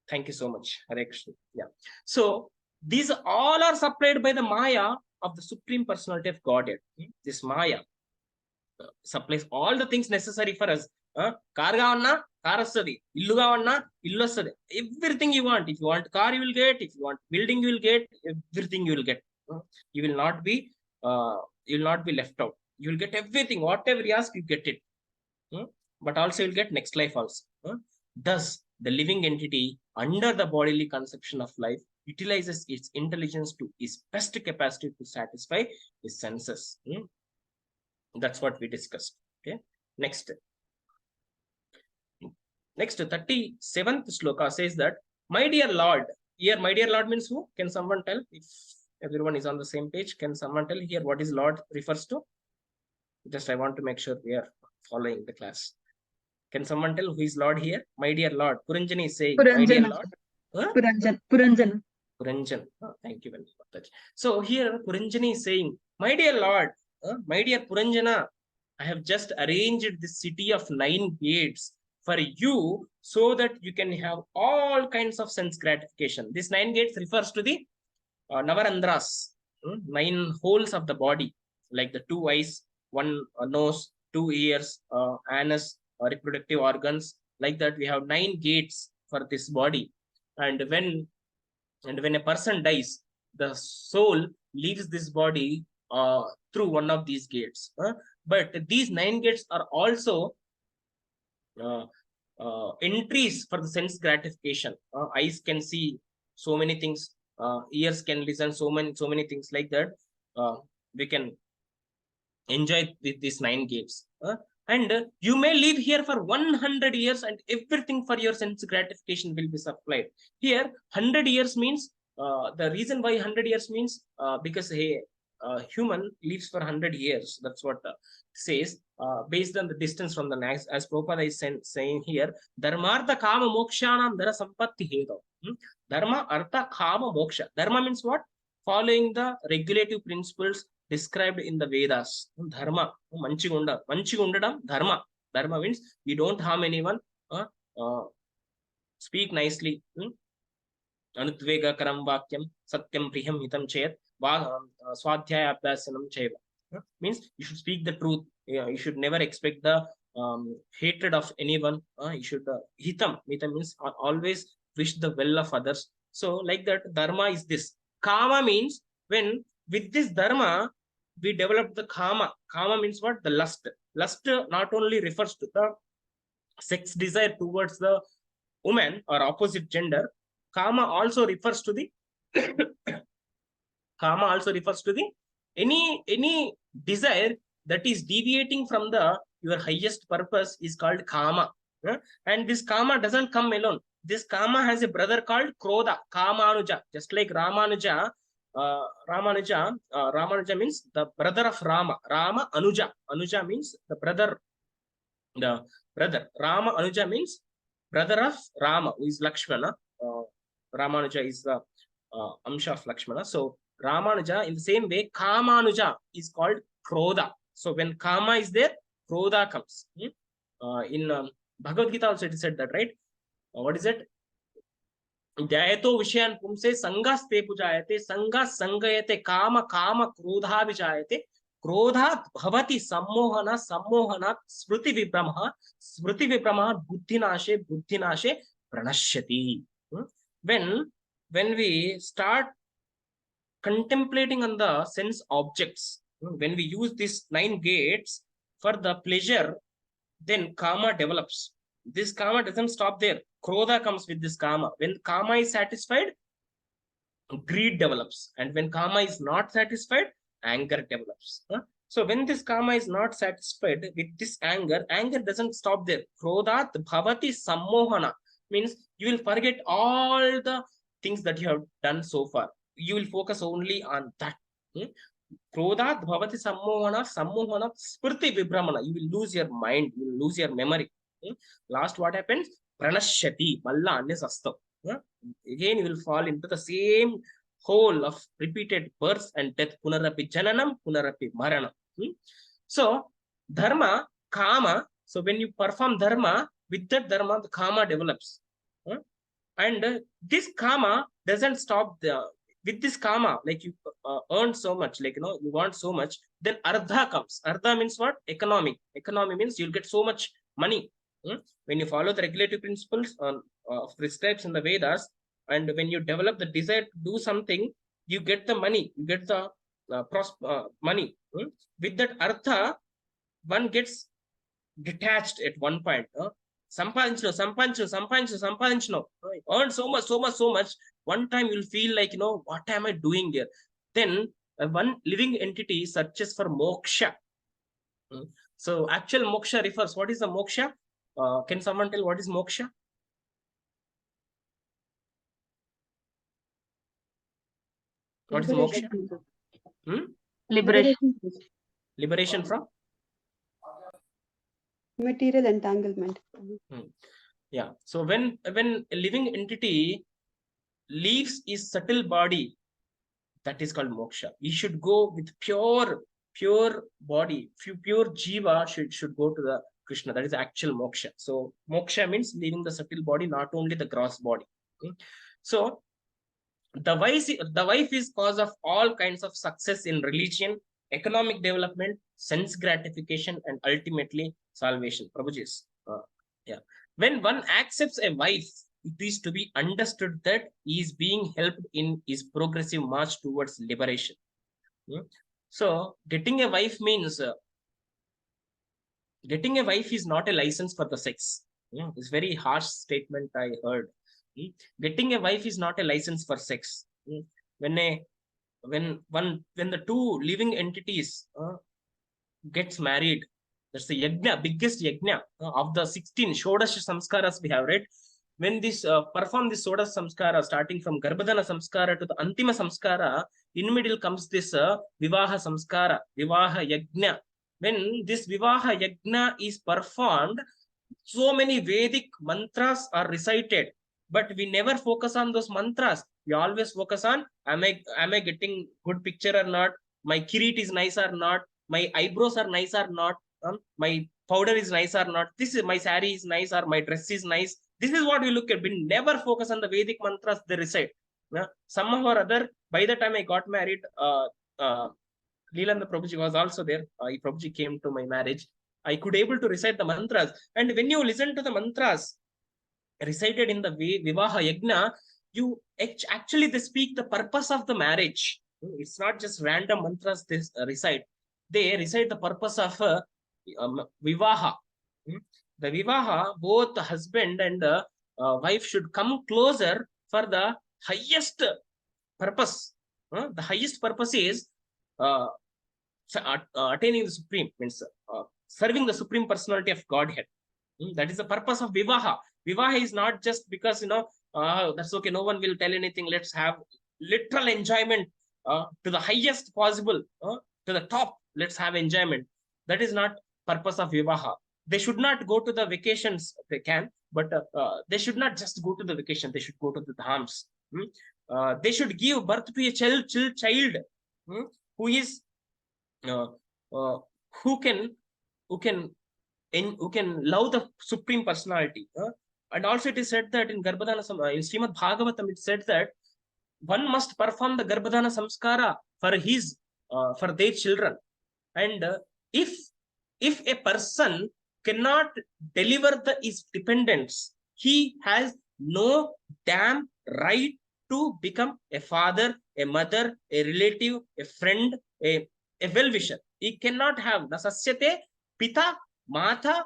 Thank you so much, Hare Krishna. Yeah. So these all are supplied by the Maya of the Supreme Personality of Godhead. This Maya supplies all the things necessary for us. Car gavanna, car vastadi. Illu gavanna, illu vastadi. Everything you want. If you want car, you will get. If you want building, you will get. Everything you will get. You will not be left out. You will get everything. Whatever you ask, you get it. But also you will get next life also. Thus, the living entity under the bodily conception of life utilizes its intelligence to its best capacity to satisfy its senses. That's what we discussed. Okay. Next 37th sloka says that, my dear Lord. Here, my dear Lord means who? Can someone tell? If everyone is on the same page, can someone tell here what is Lord refers to? Just I want to make sure we are following the class. Can someone tell who is Lord here? My dear Lord. Puranjani is saying, my dear Lord. Puranjana. Puranjan. Thank you very much. So here Puranjani is saying, my dear Lord, my dear Puranjana, I have just arranged this city of 9 gates for you so that you can have all kinds of sense gratification. This 9 gates refers to the Navarandras, 9 holes of the body, like the 2 eyes, 1 nose, 2 ears, anus, reproductive organs. Like that, we have 9 gates for this body. And when a person dies, the soul leaves this body through one of these gates. But these 9 gates are also entries for the sense gratification. Eyes can see so many things. Ears can listen so many things. Like that, we can enjoy with these 9 gates. And you may live here for 100 years and everything for your sense gratification will be supplied. Here, 100 years means, the reason why 100 years means, because a human lives for 100 years. That's what says, based on the distance from the next, as Prabhupada is saying here, Dharma, Artha, Kama, Mokshanam, Dara, Sampatti, Hedo. Dharma, Artha, Kama, Moksha. Dharma means what? Following the regulative principles described in the Vedas. Dharma, manchigunda, manchigundadam, dharma. Dharma means we don't harm anyone. Speak nicely. Anutvega karam vakyam, satyam priyam hitam chayat, swadhyaya abhyasanam chayva. Means you should speak the truth. You should never expect the hatred of anyone. You should hitam. Hitam means always wish the well of others. So like that, dharma is this. Kama means when with this dharma, we develop the kama. Kama means what? The lust. Lust not only refers to the sex desire towards the woman or opposite gender. Kama also refers to the kama also refers to the any desire that is deviating from your highest purpose is called kama. And this kama doesn't come alone. This kama has a brother called Krodha, Kamanuja. Just like Ramanuja. Ramanuja means the brother of Rama. Rama Anuja. Anuja means the brother. Rama Anuja means brother of Rama, who is Lakshmana. Ramanuja is the Amsha of Lakshmana. So Ramanuja, in the same way, Kamanuja is called Krodha. So when Kama is there, Krodha comes. In Bhagavad Gita also it is said that, right? What is it? Jayato Vishayan Pumse Sangaste Pujayate Sanga Sangayate Kama Kama Krodha Vijayate Krodha Bhavati Sammohana Sammohana Smriti Vibrama Buddhinashe Buddhinashe Pranashyati. When we start contemplating on the sense objects, when we use these 9 gates for the pleasure, then karma develops. This karma doesn't stop there. Krodha comes with this karma. When karma is satisfied, greed develops. And when karma is not satisfied, anger develops. So when this karma is not satisfied with this anger doesn't stop there. Krodhat bhavati sammohana means you will forget all the things that you have done so far. You will focus only on that. Krodhat bhavati sammohana smriti vibramana. You will lose your mind, you will lose your memory. Last, what happens? Pranashyati, malla anyasastav. Again, you will fall into the same hole of repeated births and death. Punarapi jananam, punarapi maranam. So, dharma, kama. So, when you perform dharma, with that dharma, the kama develops. And this kama doesn't stop with this kama, like you earn so much, like, you want so much, then ardha comes. Ardha means what? Economy. Economy means you'll get so much money. When you follow the regulative principles prescribed in the Vedas, and when you develop the desire to do something, you get the money, you get the money. With that artha, one gets detached at one point. Sampanchno. Earn so much. One time you'll feel like, what am I doing here? Then one living entity searches for moksha. So actual moksha refers, what is the moksha? Can someone tell what is moksha? What is moksha? Liberation. Liberation from? Material entanglement. Yeah. So when a living entity leaves his subtle body, that is called moksha. He should go with pure body, pure jiva should go to the Krishna. That is actual moksha. So moksha means leaving the subtle body, not only the gross body. So the wife is cause of all kinds of success in religion, economic development, sense gratification, and ultimately salvation. Prabhuji, yeah. When one accepts a wife, it is to be understood that he is being helped in his progressive march towards liberation. So getting a wife means getting a wife is not a license for the sex. It's very harsh statement I heard. Getting a wife is not a license for sex. When the two living entities gets married, that's the yajna, biggest yajna of the 16 Shodash samskaras we have, right? When this perform this Shodash samskara, starting from Garbhadana samskara to the Antima samskara, in middle comes this Vivaha samskara, Vivaha yajna. When this Vivaha yajna is performed, so many Vedic mantras are recited, but we never focus on those mantras. We always focus on, am I getting good picture or not? My kirit is nice or not? My eyebrows are nice or not? My powder is nice or not? This is my saree is nice or my dress is nice. This is what we look at. We never focus on the Vedic mantras they recite. Somehow or other, by the time I got married, Lilananda Prabhuji was also there. Prabhuji came to my marriage. I could able to recite the mantras. And when you listen to the mantras recited in the Vivaha Yajna, you actually they speak the purpose of the marriage. It's not just random mantras they recite. They recite the purpose of Vivaha. The Vivaha, both the husband and the wife should come closer for the highest purpose. The highest purpose is attaining the supreme, means serving the supreme personality of Godhead. That is the purpose of Vivaha. Vivaha is not just because, that's okay, no one will tell anything. Let's have literal enjoyment to the highest possible, to the top. Let's have enjoyment. That is not purpose of Vivaha. They should not go to the vacations. They can, but they should not just go to the vacation. They should go to the dhams. they should give birth to a child who is uh, uh, who can who can who can love the supreme personality. And also it is said that in in Srimad Bhagavatam it said that one must perform the Garbhadana Samskara for his for their children. And if a person cannot deliver his dependents, he has no damn right to become a father, a mother, a relative, a friend, a well-wisher. He cannot have nasasyate pita, mata,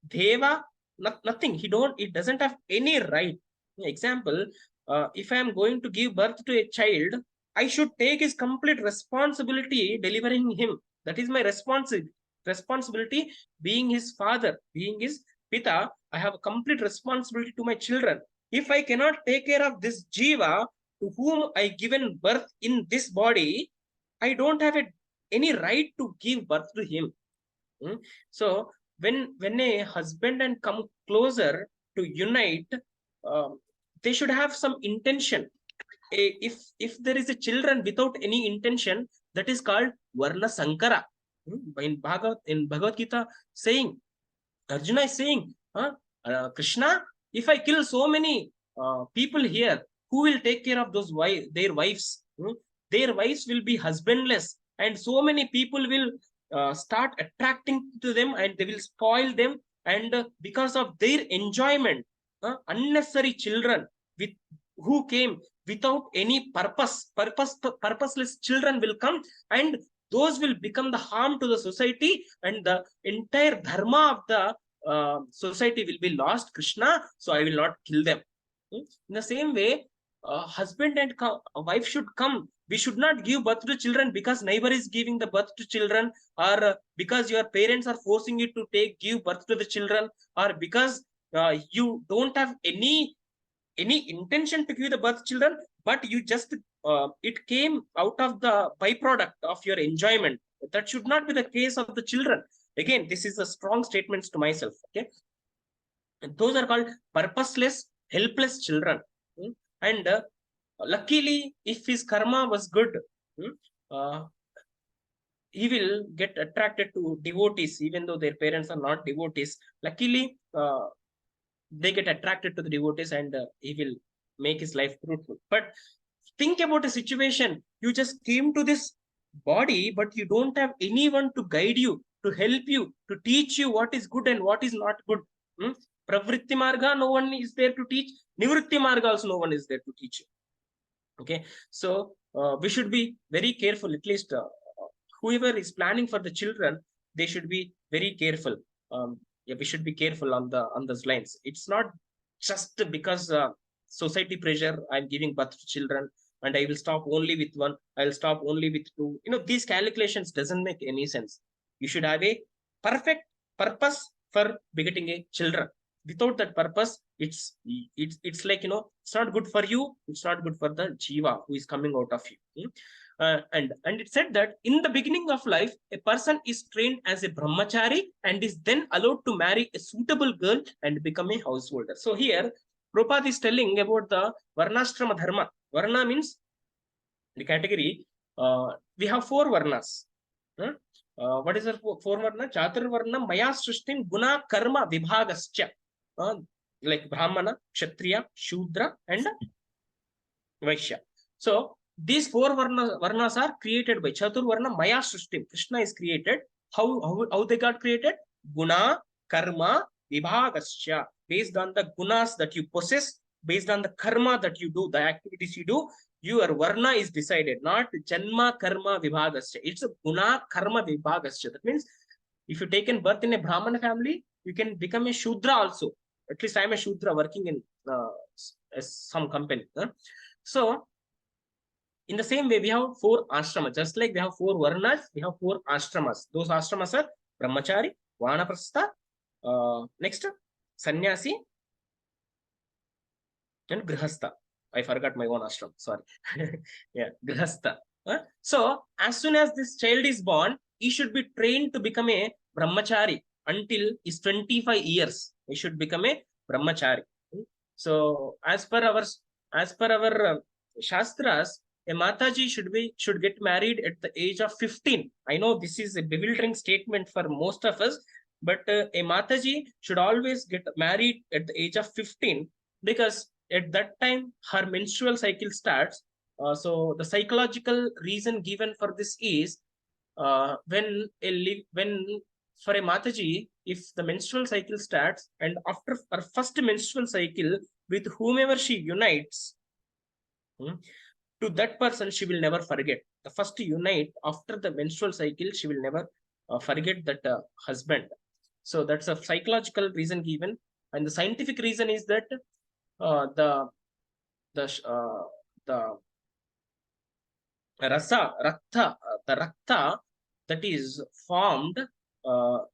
deva, nothing. It doesn't have any right. Example, if I am going to give birth to a child, I should take his complete responsibility delivering him. That is my responsibility. Being his father, being his pita, I have a complete responsibility to my children. If I cannot take care of this jiva to whom I given birth in this body, I don't have any right to give birth to him. So when a husband and come closer to unite, they should have some intention. If there is a children without any intention, that is called Varna Sankara. In Bhagavad Gita saying, Arjuna is saying, Krishna, if I kill so many people here, who will take care of those their wives? Their wives will be husbandless, and so many people will start attracting to them, and they will spoil them. And because of their enjoyment, unnecessary children who came without any purposeless children will come, and those will become the harm to the society, and the entire dharma of the society will be lost, Krishna. So I will not kill them. In the same way, husband and wife should come. We should not give birth to children because neighbor is giving the birth to children, or because your parents are forcing you to give birth to the children, or because you don't have any intention to give the birth children, but you just it came out of the byproduct of your enjoyment. That should not be the case of the children. Again, this is a strong statements to myself. Okay, and those are called purposeless, helpless children. And luckily, if his karma was good, he will get attracted to devotees, even though their parents are not devotees. Luckily, they get attracted to the devotees, and he will make his life fruitful. But think about a situation. You just came to this body, but you don't have anyone to guide you, to help you, to teach you what is good and what is not good. Pravritti marga, no one is there to teach. Nivritti marga also, no one is there to teach you. Okay, so we should be very careful. At least whoever is planning for the children, they should be very careful. Yeah, we should be careful on those lines. It's not just because society pressure I'm giving birth to children, and I will stop only with one, I'll stop only with two. These calculations doesn't make any sense. You should have a perfect purpose for begetting a children. Without that purpose, it's like, it's not good for you, it's not good for the jiva who is coming out of you. And it said that in the beginning of life, a person is trained as a brahmachari and is then allowed to marry a suitable girl and become a householder. So here, Prabhupada is telling about the Varnashrama Dharma. Varna means the category. We have 4 Varnas. What is the 4 Varna? Chatur Varna Maya Srishtim Guna Karma Vibhagascha. Like Brahmana, Kshatriya, Shudra, and Vaishya. So these 4 varnas are created by Chatur Varna Maya Srishtim. Krishna is created. How they got created? Guna, Karma, Vibhagascha. Based on the gunas that you possess, based on the karma that you do, the activities you do, your Varna is decided. Not Janma, Karma, Vibhagascha. It's a Guna, Karma, Vibhagascha. That means if you taken birth in a Brahmana family, you can become a Shudra also. At least I am a Shudra working in some company. So in the same way, we have 4 ashramas. Just like we have 4 varnas, we have 4 ashramas. Those ashramas are Brahmachari, Vanaprastha, next Sannyasi, and Grihastha. I forgot my own ashram. Sorry. Yeah, Grihastha. So as soon as this child is born, he should be trained to become a Brahmachari until he's 25 years. He should become a Brahmachari. So as per our as per our Shastras, a Mataji should get married at the age of 15. I know this is a bewildering statement for most of us, but a Mataji should always get married at the age of 15, because at that time her menstrual cycle starts. So the psychological reason given for this is, when for a Mataji, if the menstrual cycle starts and after her first menstrual cycle, with whomever she unites, to that person she will never forget. The first unite after the menstrual cycle, she will never forget that husband. So that's a psychological reason given, and the scientific reason is that the rakta that is formed,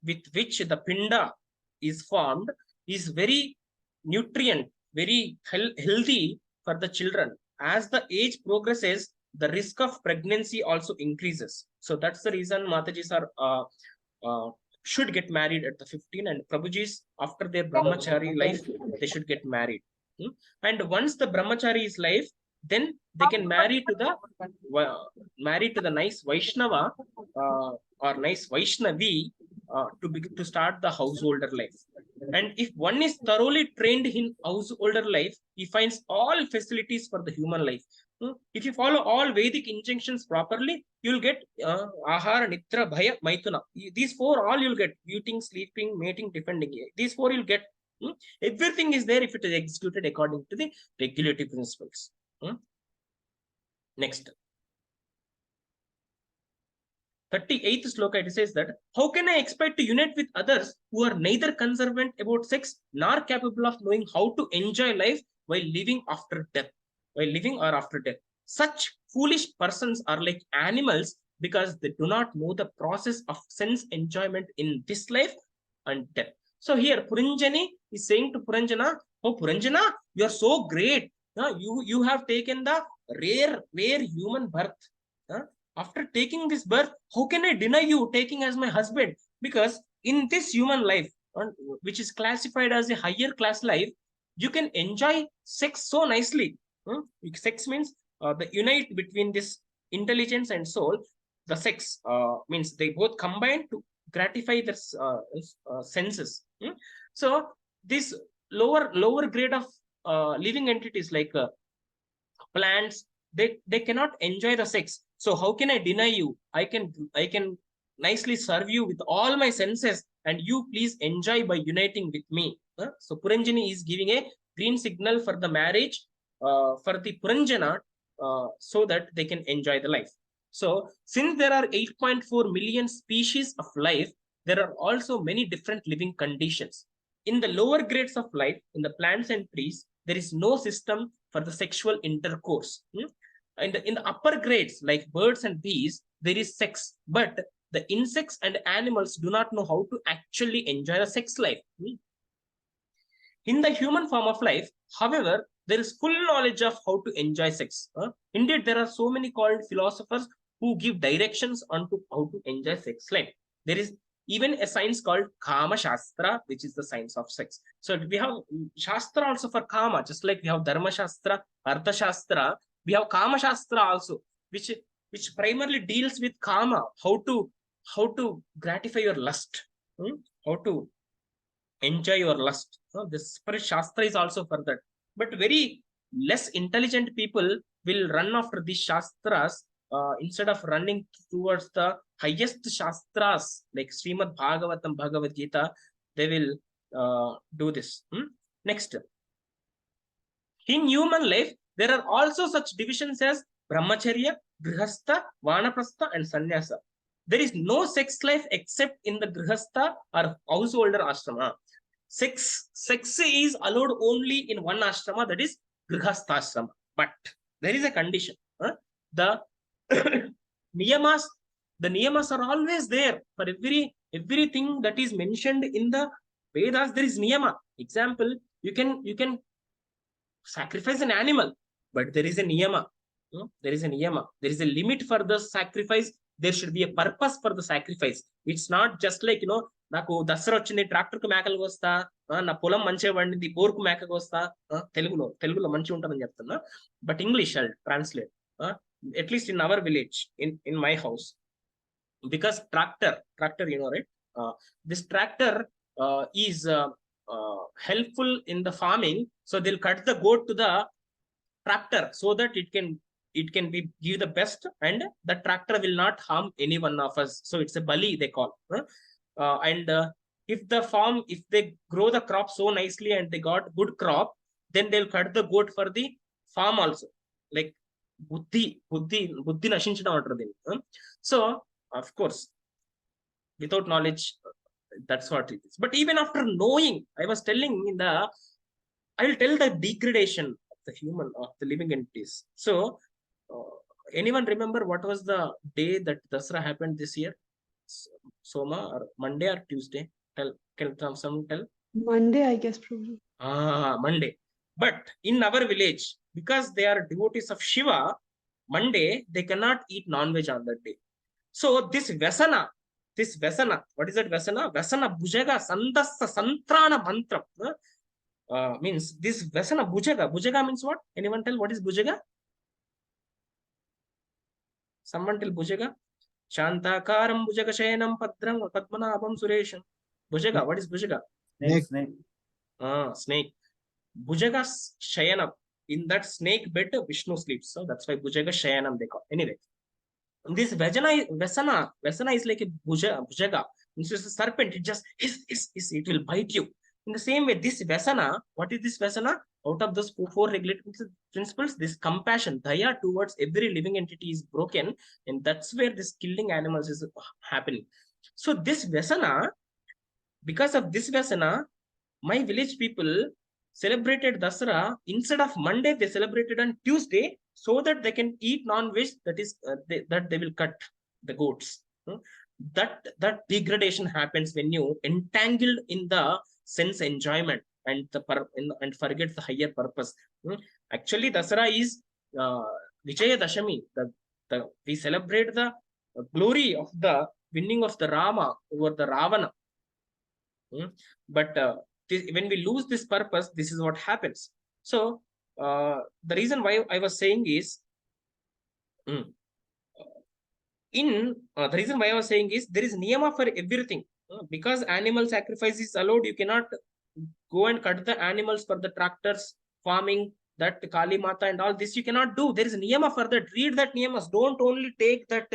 with which the pinda is formed, is very nutrient, very healthy for the children. As the age progresses, the risk of pregnancy also increases. So that's the reason Matajis are should get married at the 15, and Prabhujis, after their brahmachari life, they should get married. And once the brahmachari is life, then they can marry to the nice Vaishnava or nice Vaishnavi to start the householder life. And if one is thoroughly trained in householder life, he finds all facilities for the human life. If you follow all Vedic injunctions properly, you'll get ahara, nitra, bhaya, maituna. These four all you'll get: eating, sleeping, mating, defending. These four you'll get. Everything is there if it is executed according to the regulative principles. Next. 38th sloka, it says that, how can I expect to unite with others who are neither conservant about sex nor capable of knowing how to enjoy life while living after death, or after death? Such foolish persons are like animals, because they do not know the process of sense enjoyment in this life and death. So here Puranjani is saying to Puranjana, oh Puranjana, you are so great. You have taken the rare human birth. After taking this birth, how can I deny you taking as my husband? Because in this human life, which is classified as a higher class life, you can enjoy sex so nicely. Sex means the unite between this intelligence and soul. The sex means they both combine to gratify their senses. So this lower grade of living entities like plants, they cannot enjoy the sex. So how can I deny you? I can nicely serve you with all my senses, and you please enjoy by uniting with me. So Puranjani is giving a green signal for the marriage for the Puranjana, so that they can enjoy the life. So since there are 8.4 million species of life, there are also many different living conditions. In the lower grades of life, in the plants and trees, there is no system for the sexual intercourse. In the upper grades, like birds and bees, there is sex, but the insects and animals do not know how to actually enjoy the sex life. In the human form of life, however, there is full knowledge of how to enjoy sex. Indeed, there are so many called philosophers who give directions on to how to enjoy sex life. There is even a science called Kama Shastra, which is the science of sex. So we have Shastra also for Kama, just like we have Dharma Shastra, Artha Shastra. We have Kama Shastra also, which primarily deals with Kama, how to gratify your lust, how to enjoy your lust. This Spirit Shastra is also for that. But very less intelligent people will run after these Shastras instead of running towards the highest Shastras like Srimad Bhagavatam, Bhagavad Gita. They will do this. Next. In human life, there are also such divisions as Brahmacharya, Grihastha, Vanaprastha, and Sannyasa. There is no sex life except in the Grihastha or householder ashrama. Sex is allowed only in one ashrama, that is Grihastha ashrama. But there is a condition. The niyamas are always there for everything that is mentioned in the Vedas. There is niyama. Example, you can sacrifice an animal, but there is a niyama. There is a niyama. There is a limit for the sacrifice there should be a purpose for the sacrifice. It's not just like, నాకు దసరా వచ్చింది tractor కు మేకలు కోస్తా, నా పొలం మంచిగా పండింది బోర్కు మేక కోస్తా, తెలుగులో మంచిగా ఉంటుందని చెప్తున్నా. But English I'll translate, at least in our village, in my house, because tractor, right, this tractor is helpful in the farming, so they'll cut the goat to the tractor so that it can be give the best, and the tractor will not harm any one of us. So it's a bali they call, and if they grow the crop so nicely and they got good crop, then they'll cut the goat for the farm also, like buddhi nashinchadam antaru దీన్ని. So of course, without knowledge, that's what it is. But even after knowing, I was telling I will tell the degradation of the human, of the living entities. So anyone remember what was the day that Dasra happened this year? Soma or Monday or Tuesday? Can someone tell? Monday, I guess, Prabhuji. Monday. But in our village, because they are devotees of Shiva, Monday they cannot eat non-veg on that day. So this Vasana, what is that Vasana? Vasana Bhujaga Sandasa Santrana Mantram. Means this Vasana Bhujaga means what? Anyone tell what is Bhujaga? Someone tell Bhujaga. Shantakaram Bhujaga Shayanam Padram Padmanabham Suresham. Bhujaga, what is Bhujaga? Snake. Snake. Bhujaga Shayanam. In that snake bed, Vishnu sleeps. So that's why Bhujaga Shayanam they call. Anyway, this Vasana is like a Bhujaga. It's just a serpent. It just it will bite you. In the same way, this Vasana, what is this Vasana? Out of those four regulating principles, this compassion, daya towards every living entity is broken, and that's where this killing animals is happening. So this Vasana, because of this Vasana, my village people celebrated Dasara. Instead of Monday, they celebrated on Tuesday, so that they can eat non-veg. That is, that they will cut the goats. That degradation happens when you entangled in the sense enjoyment and forget the higher purpose. Actually, Dasara is Vijaya Dashami. We celebrate the glory of the winning of the Rama over the Ravana. But when we lose this purpose, this is what happens. So the reason why I was saying is, there is niyama for everything. Because animal sacrifice is allowed, you cannot go and cut the animals for the tractors, farming, that Kali Mata and all this you cannot do. There is niyama for that. Read that niyamas. Don't only take that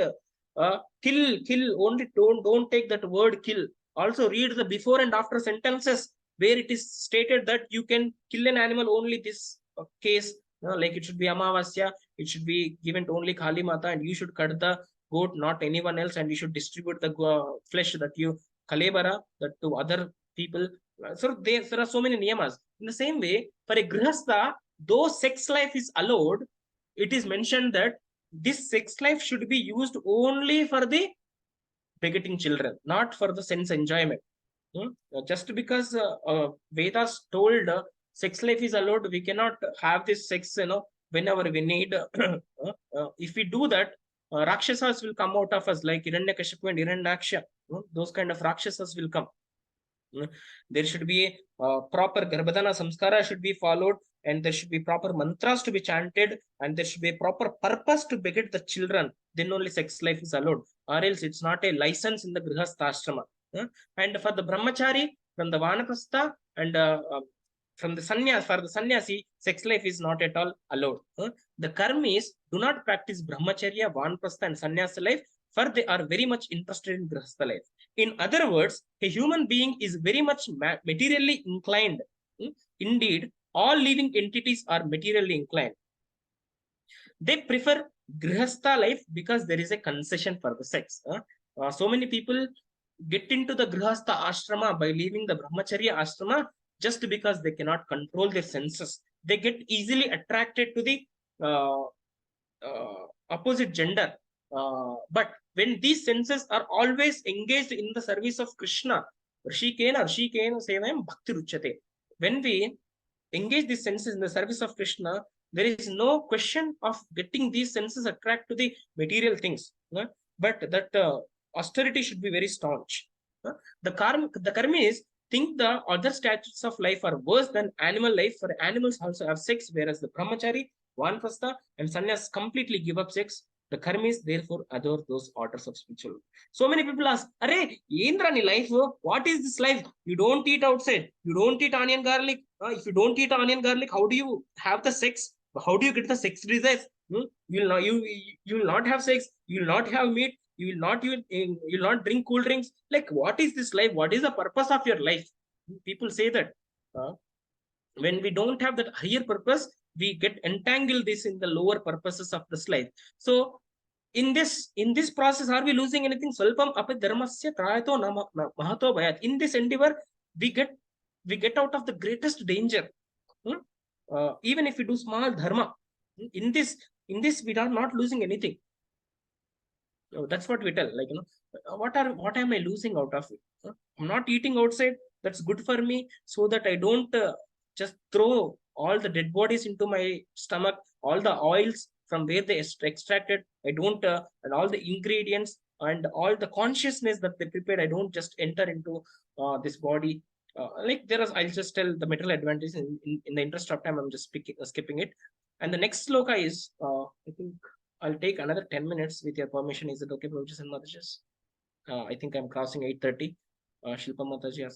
kill. Only don't take that word kill. Also read the before and after sentences, where it is stated that you can kill an animal only this case, like it should be Amavasya, it should be given to only Kali Mata, and you should cut the goat, not anyone else, and you should distribute the flesh that you kalebara that to other people. So there are so many niyamas. In the same way, for a grihastha, though sex life is allowed, it is mentioned that this sex life should be used only for the begetting children, not for the sense enjoyment. Just because Vedas told sex life is allowed, we cannot have this sex, whenever we need. If we do that, Rakshasas will come out of us, like Hiranyakashipu and Hiranyaksha. Those kind of Rakshasas will come. There should be proper Garbhadana Samskara should be followed, and there should be proper mantras to be chanted, and there should be a proper purpose to beget the children. Then only sex life is allowed, or else it's not a license in the Grihastha Ashrama. And for the Brahmachari, from the Vanaprastha, and from the Sannyas, for the Sannyasi, sex life is not at all allowed. The Karmis do not practice Brahmacharya, Vanaprastha, and Sannyasa life, for they are very much interested in Grihastha life. In other words, a human being is very much materially inclined. Indeed, all living entities are materially inclined. They prefer Grihastha life because there is a concession for the sex. So many people get into the Grihastha ashrama by leaving the Brahmacharya ashrama just because they cannot control their senses. They get easily attracted to the opposite gender. But when these senses are always engaged in the service of Krishna, Rishikena Sevayam Bhakti Ruchate. When we engage these senses in the service of Krishna, there is no question of getting these senses attract to the material things. but that austerity should be very staunch. The karma is think the other statutes of life are worse than animal life. For animals also have sex, whereas the brahmachari, vanprastha, and sannyas completely give up sex. The karmis therefore adore those orders of spiritual. So many people ask, "Arey, yendra ni life? What is this life? You don't eat outside. You don't eat onion garlic. If you don't eat onion garlic, how do you have the sex? How do you get the sex desires? You will not have sex. You will not have meat. You will not drink cool drinks. Like, what is this life? What is the purpose of your life?" People say that when we don't have that higher purpose, we get entangled this in the lower purposes of this life. So in this process, are we losing anything? Swalpam api dharmasya trayato mahato bhayat. In this endeavor, we get out of the greatest danger. Even if we do small dharma, in this we are not losing anything. That's what we tell. Like, what am I losing out of it? I'm not eating outside. That's good for me, so that I don't just throw all the dead bodies into my stomach, all the oils from where they extracted. I don't and all the ingredients and all the consciousness that they prepared, I don't just enter into this body. Like, I'll just tell the material advantage. In the interest of time, I'm just skipping it. And the next sloka is, I think I'll take another 10 minutes with your permission. Is it okay, Prabhuji and Matajas? I think I'm crossing 8:30. Shilpa Mataji,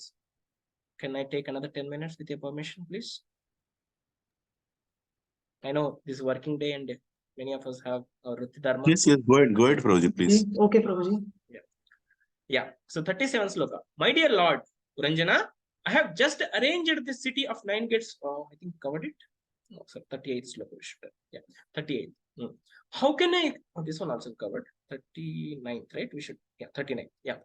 can I take another 10 minutes with your permission, please? I know this is working day and many of us have Ruti Dharma. Yes, go ahead, Prabhuji, please. Okay, Prabhuji. Yeah. So 37 sloka. My dear Lord Puranjana, I have just arranged this city of 9 gates. I think covered it. No, sir, 38 sloka. Yeah, 38. How can I? This one also covered. 39, right? We should. Yeah, 39. Yeah.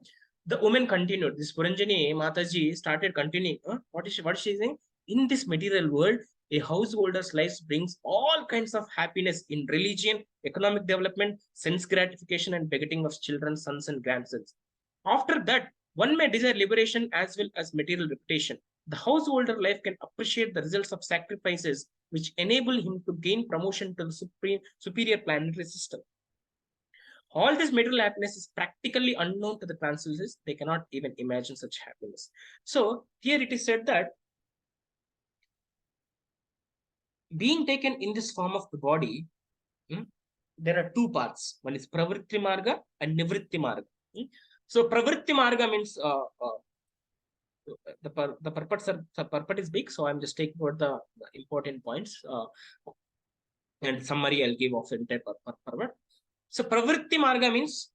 The woman continued. This Puranjani Mataji started continuing. What is she saying? In this material world, a householder's life brings all kinds of happiness in religion, economic development, sense gratification, and begetting of children, sons, and grandsons. After that, one may desire liberation as well as material reputation. The householder life can appreciate the results of sacrifices which enable him to gain promotion to the superior planetary system. All this material happiness is practically unknown to the transcendentalists. They cannot even imagine such happiness. So here it is said that being taken in this form of the body, there are two paths. One is pravritti marga and nivritti marga. So pravritti marga means the purport is big, so I'm just taking out the important points and summary I'll give of the entire purport. So pravritti marga means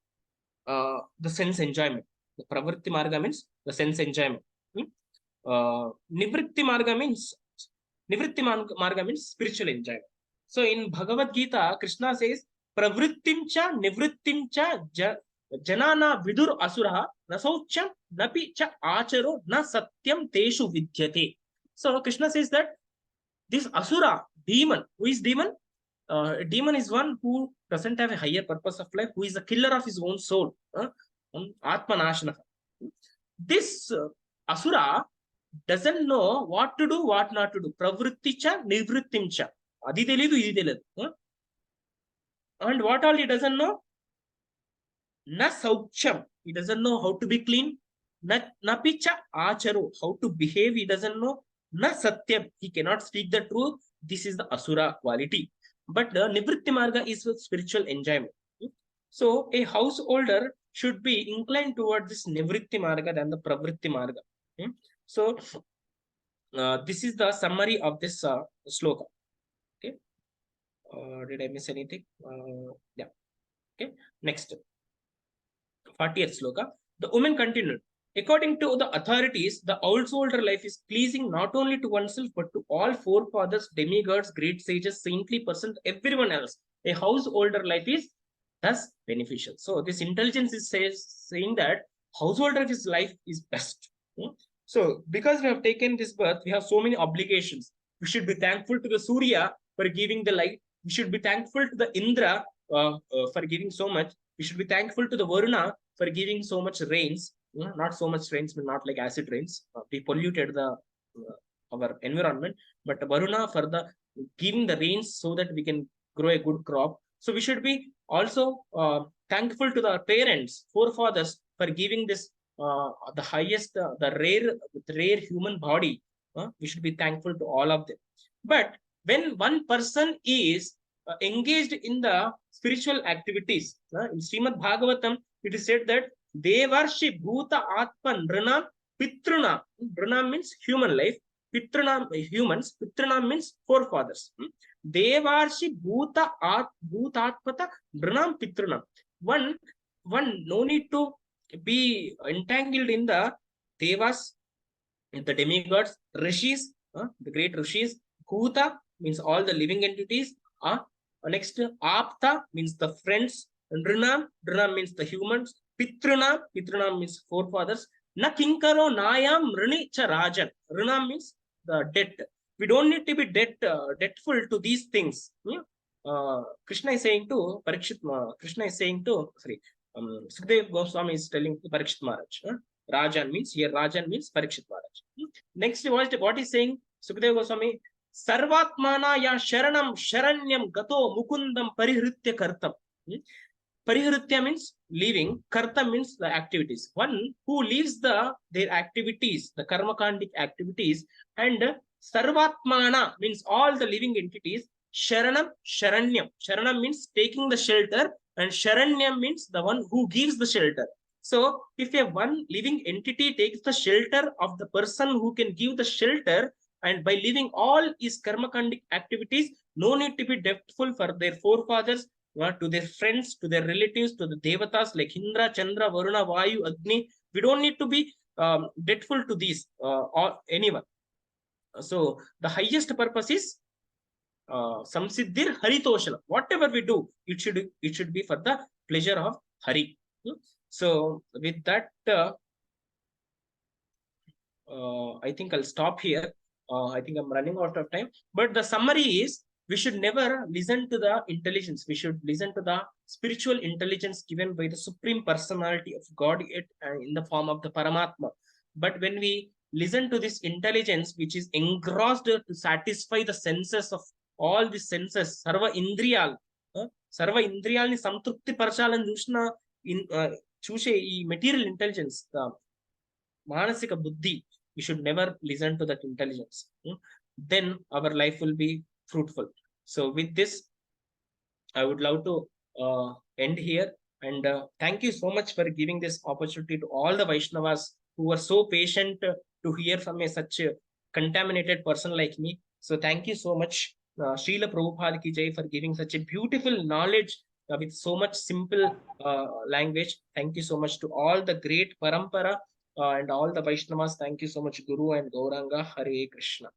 the sense enjoyment. The pravritti marga means the sense enjoyment. Nivritti marga means spiritual enjoyment. So in Bhagavad Gita, Krishna says, pravrittimcha nivrittimcha janana vidur asura nasaucham napi cha acharo na satyam teshu vidyate. So Krishna says that this asura, demon, who is demon? Demon is one who doesn't have a higher purpose of life, who is the killer of his own soul. Atmanashana. This asura doesn't know what to do, what not to do. Pravritticha, nivrittimcha. Adi telidu, idi telidu. And what all he doesn't know? Na saucham. He doesn't know how to be clean. Na picha acharo. How to behave, he doesn't know. Na satyam. He cannot speak the truth. This is the asura quality. But the nivritti marga is with spiritual enjoyment. So a householder should be inclined towards this nivritti marga than the pravritti marga. So this is the summary of this sloka. Okay. Did I miss anything? Yeah. Okay. Next. 40th sloka. The woman continued. According to the authorities, the householder life is pleasing not only to oneself but to all forefathers, demigods, great sages, saintly persons, everyone else. A householder life is thus beneficial. So this intelligence is saying that householder's life is best. So because we have taken this birth, we have so many obligations. We should be thankful to the Surya for giving the light. We should be thankful to the Indra for giving so much. We should be thankful to the Varuna for giving so much rains. Not so much rains, but not like acid rains. We polluted our environment. But Varuna for the giving the rains so that we can grow a good crop. So we should be also thankful to the parents, forefathers for giving this the highest, the rare human body. We should be thankful to all of them. But when one person is engaged in the spiritual activities, in Srimad Bhagavatam, it is said that Devarshi Bhuta Atman Nrinam Pitrunam. Nrinam means human life. Pitrunam, humans. Pitrunam means forefathers. Devarshi Bhutatpata Nrinam Pitrunam. One no need to be entangled in the devas, the demigods, rishis, the great rishis. Bhuta means all the living entities. Next, apta means the friends. Nrinam means the humans. Pitrunam means forefathers. Na kinkaro nayam rini cha rajan. Rinam means the debt. We don't need to be debtful to these things. Krishna is saying to Parikshit. Sukadeva Goswami is telling to Parikshit Maharaj. Rajan means here. Rajan means Parikshit Maharaj. Next, what is saying Sukadeva Goswami? Sarvatmana ya sharanam sharanyam gato mukundam parihritya kartam. Parihritya means leaving. Kartam means the activities. One who leaves their activities, the karmakandic activities, and sarvatmana means all the living entities. Sharanam, sharanyam. Sharanam means taking the shelter, and sharanyam means the one who gives the shelter. So, if a one living entity takes the shelter of the person who can give the shelter, and by leaving all his karmakandic activities, no need to be debtful for their forefathers, to their friends, to their relatives, to the devatas like Indra, Chandra, Varuna, Vayu, Agni. We don't need to be debtful to these or anyone. So, the highest purpose is Samsiddhir Haritoshanam. Whatever we do, it should be for the pleasure of Hari. So with that, I think I'll stop here. I think I'm running out of time. But the summary is, we should never listen to the intelligence. We should listen to the spiritual intelligence given by the Supreme Personality of God in the form of the Paramatma. But when we listen to this intelligence, which is engrossed to satisfy the senses of all the senses, Sarva Indriyal, ni samtrupti parchalan Jushna chuse ee material intelligence, the manasika buddhi, we should never listen to that intelligence. Then our life will be fruitful. So with this, I would love to end here, and thank you so much for giving this opportunity to all the Vaishnavas who were so patient to hear from such a contaminated person like me. So thank you so much, Srila Prabhupada ki Jai, for giving such a beautiful knowledge with so much simple language. Thank you so much to all the great Parampara and all the Vaishnavas. Thank you so much, Guru and Gauranga. Hare Krishna.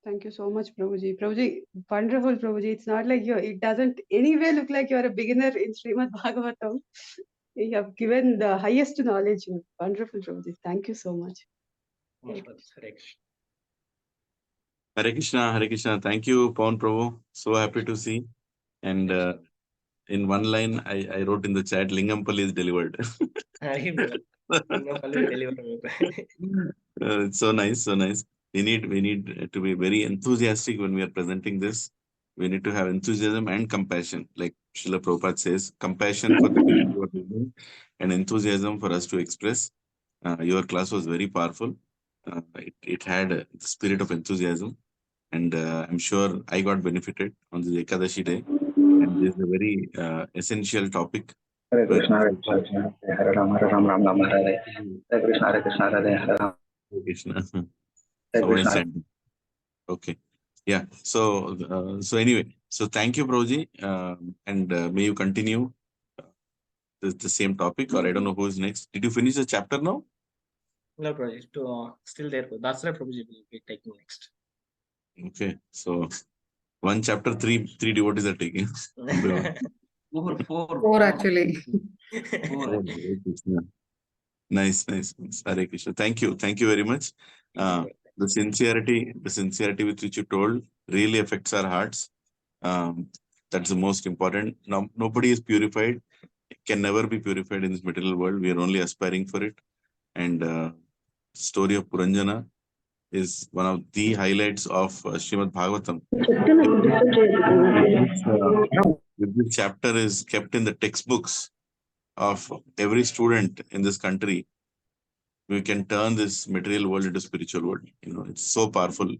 Thank you so much, Prabhuji. Prabhuji, wonderful, Prabhuji. It's not like it doesn't anyway look like you're a beginner in Srimad Bhagavatam. You have given the highest knowledge. Wonderful, Prabhuji. Thank you so much. Hare Krishna. Hare Krishna, Hare Krishna. Thank you, Pavan Prabhu. So happy to see. And in one line, I wrote in the chat, Lingampalli is delivered. It's so nice, so nice. We need to be very enthusiastic when we are presenting this. We need to have enthusiasm and compassion, like Srila Prabhupada says, compassion for the people who are doing, and enthusiasm for us to express. Your class was very powerful. It had the spirit of enthusiasm, and I'm sure I got benefited on this Ekadashi day. And this is a very essential topic. Hare Krishna, Hare Krishna, Hare Ram, Ram Ram, Hare Krishna, Hare Krishna, Hare Ram. Krishna. Okay. Yeah. So anyway, so thank you, Prabhuji, and may you continue the same topic, or I don't know who is next. Did you finish the chapter now? No, Prabhuji, still there. That's why Prabhuji will be taking next. Okay. So one chapter, three devotees are taking. Four actually. Four. Nice. Hare Krishna. Thank you very much. The sincerity with which you told really affects our hearts. That's the most important. Now, nobody is purified, can never be purified in this material world. We are only aspiring for it. And story of Puranjana is one of the highlights of Srimad Bhagavatam. If this chapter is kept in the textbooks of every student in this country, we can turn this material world into spiritual world. It's so powerful.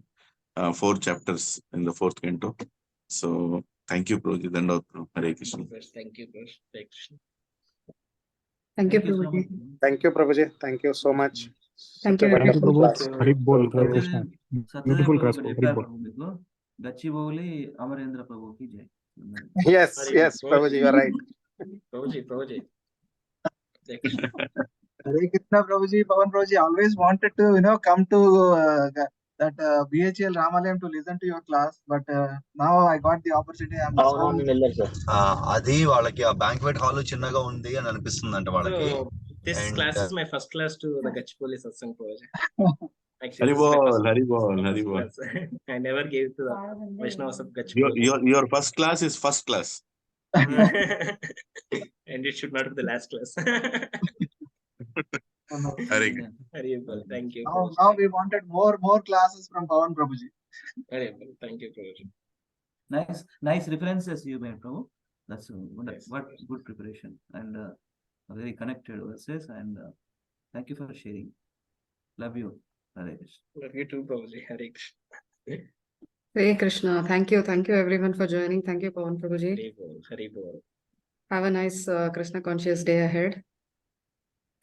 4 chapters in the 4th canto. So thank you, Prabhuji. Hare Krishna. Thank you, Prabhuji. Hare Krishna. Thank you, Thank you so Prabhuji. much. Thank you, Prabhuji. Thank you so much. Thank Such a you very wonderful much. class. Hari Bol, Hare అయితే Krishna. Satyadev Beautiful class, ప్రభు Hari చెప్పారు Bol. ప్రభు మీకు గచ్చిబౌలి అమరేంద్ర ప్రభుకి జై. Yes, Hari yes, Prabhuji, you are right. Prabhuji. Hare Krishna. Hare Krishna, Prabhuji. Pavan Prabhuji always wanted to, come to that BHL Ramalayam to listen to your class, but now I got the opportunity. I'm so అది వాళ్ళకి ఆ banquet hall చిన్నగా ఉంది అని అనిపిస్తుంది అంట వాళ్ళకి. So this And, class is my first class to the Gachibowli Satsang project. Actually, Hari this is my Bol, first Hari Bol, Hari first Bol. class. I never gave to the Vaishnavas of Gachibowli. Your first class is first class. And it should not be the last class. Hare Hari Bol. Thank you. now we wanted more classes from Pavan Prabhuji. Hari Bol. Thank you, Prabhuji. Nice references you made, Prabhu. That's Yes. what good preparation and very connected verses, and thank you for sharing. Love you. Hare Krishna. Love you too, Prabhuji. Hare Krishna. Hare Krishna. Thank you everyone for joining. Thank you, Pavan Prabhuji. Hari Bol. Hari Bol. Have a nice Krishna conscious day ahead.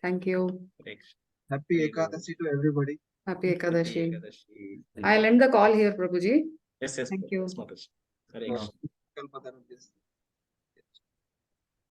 Thank you. Hare Krishna. Happy Hari Bol. Ekadashi to everybody. Happy Ekadashi. Ekadashi. I'll end the call here, Prabhuji. Yes. Thank you. Yes, Mataji. Hare Krishna. Kalpataru.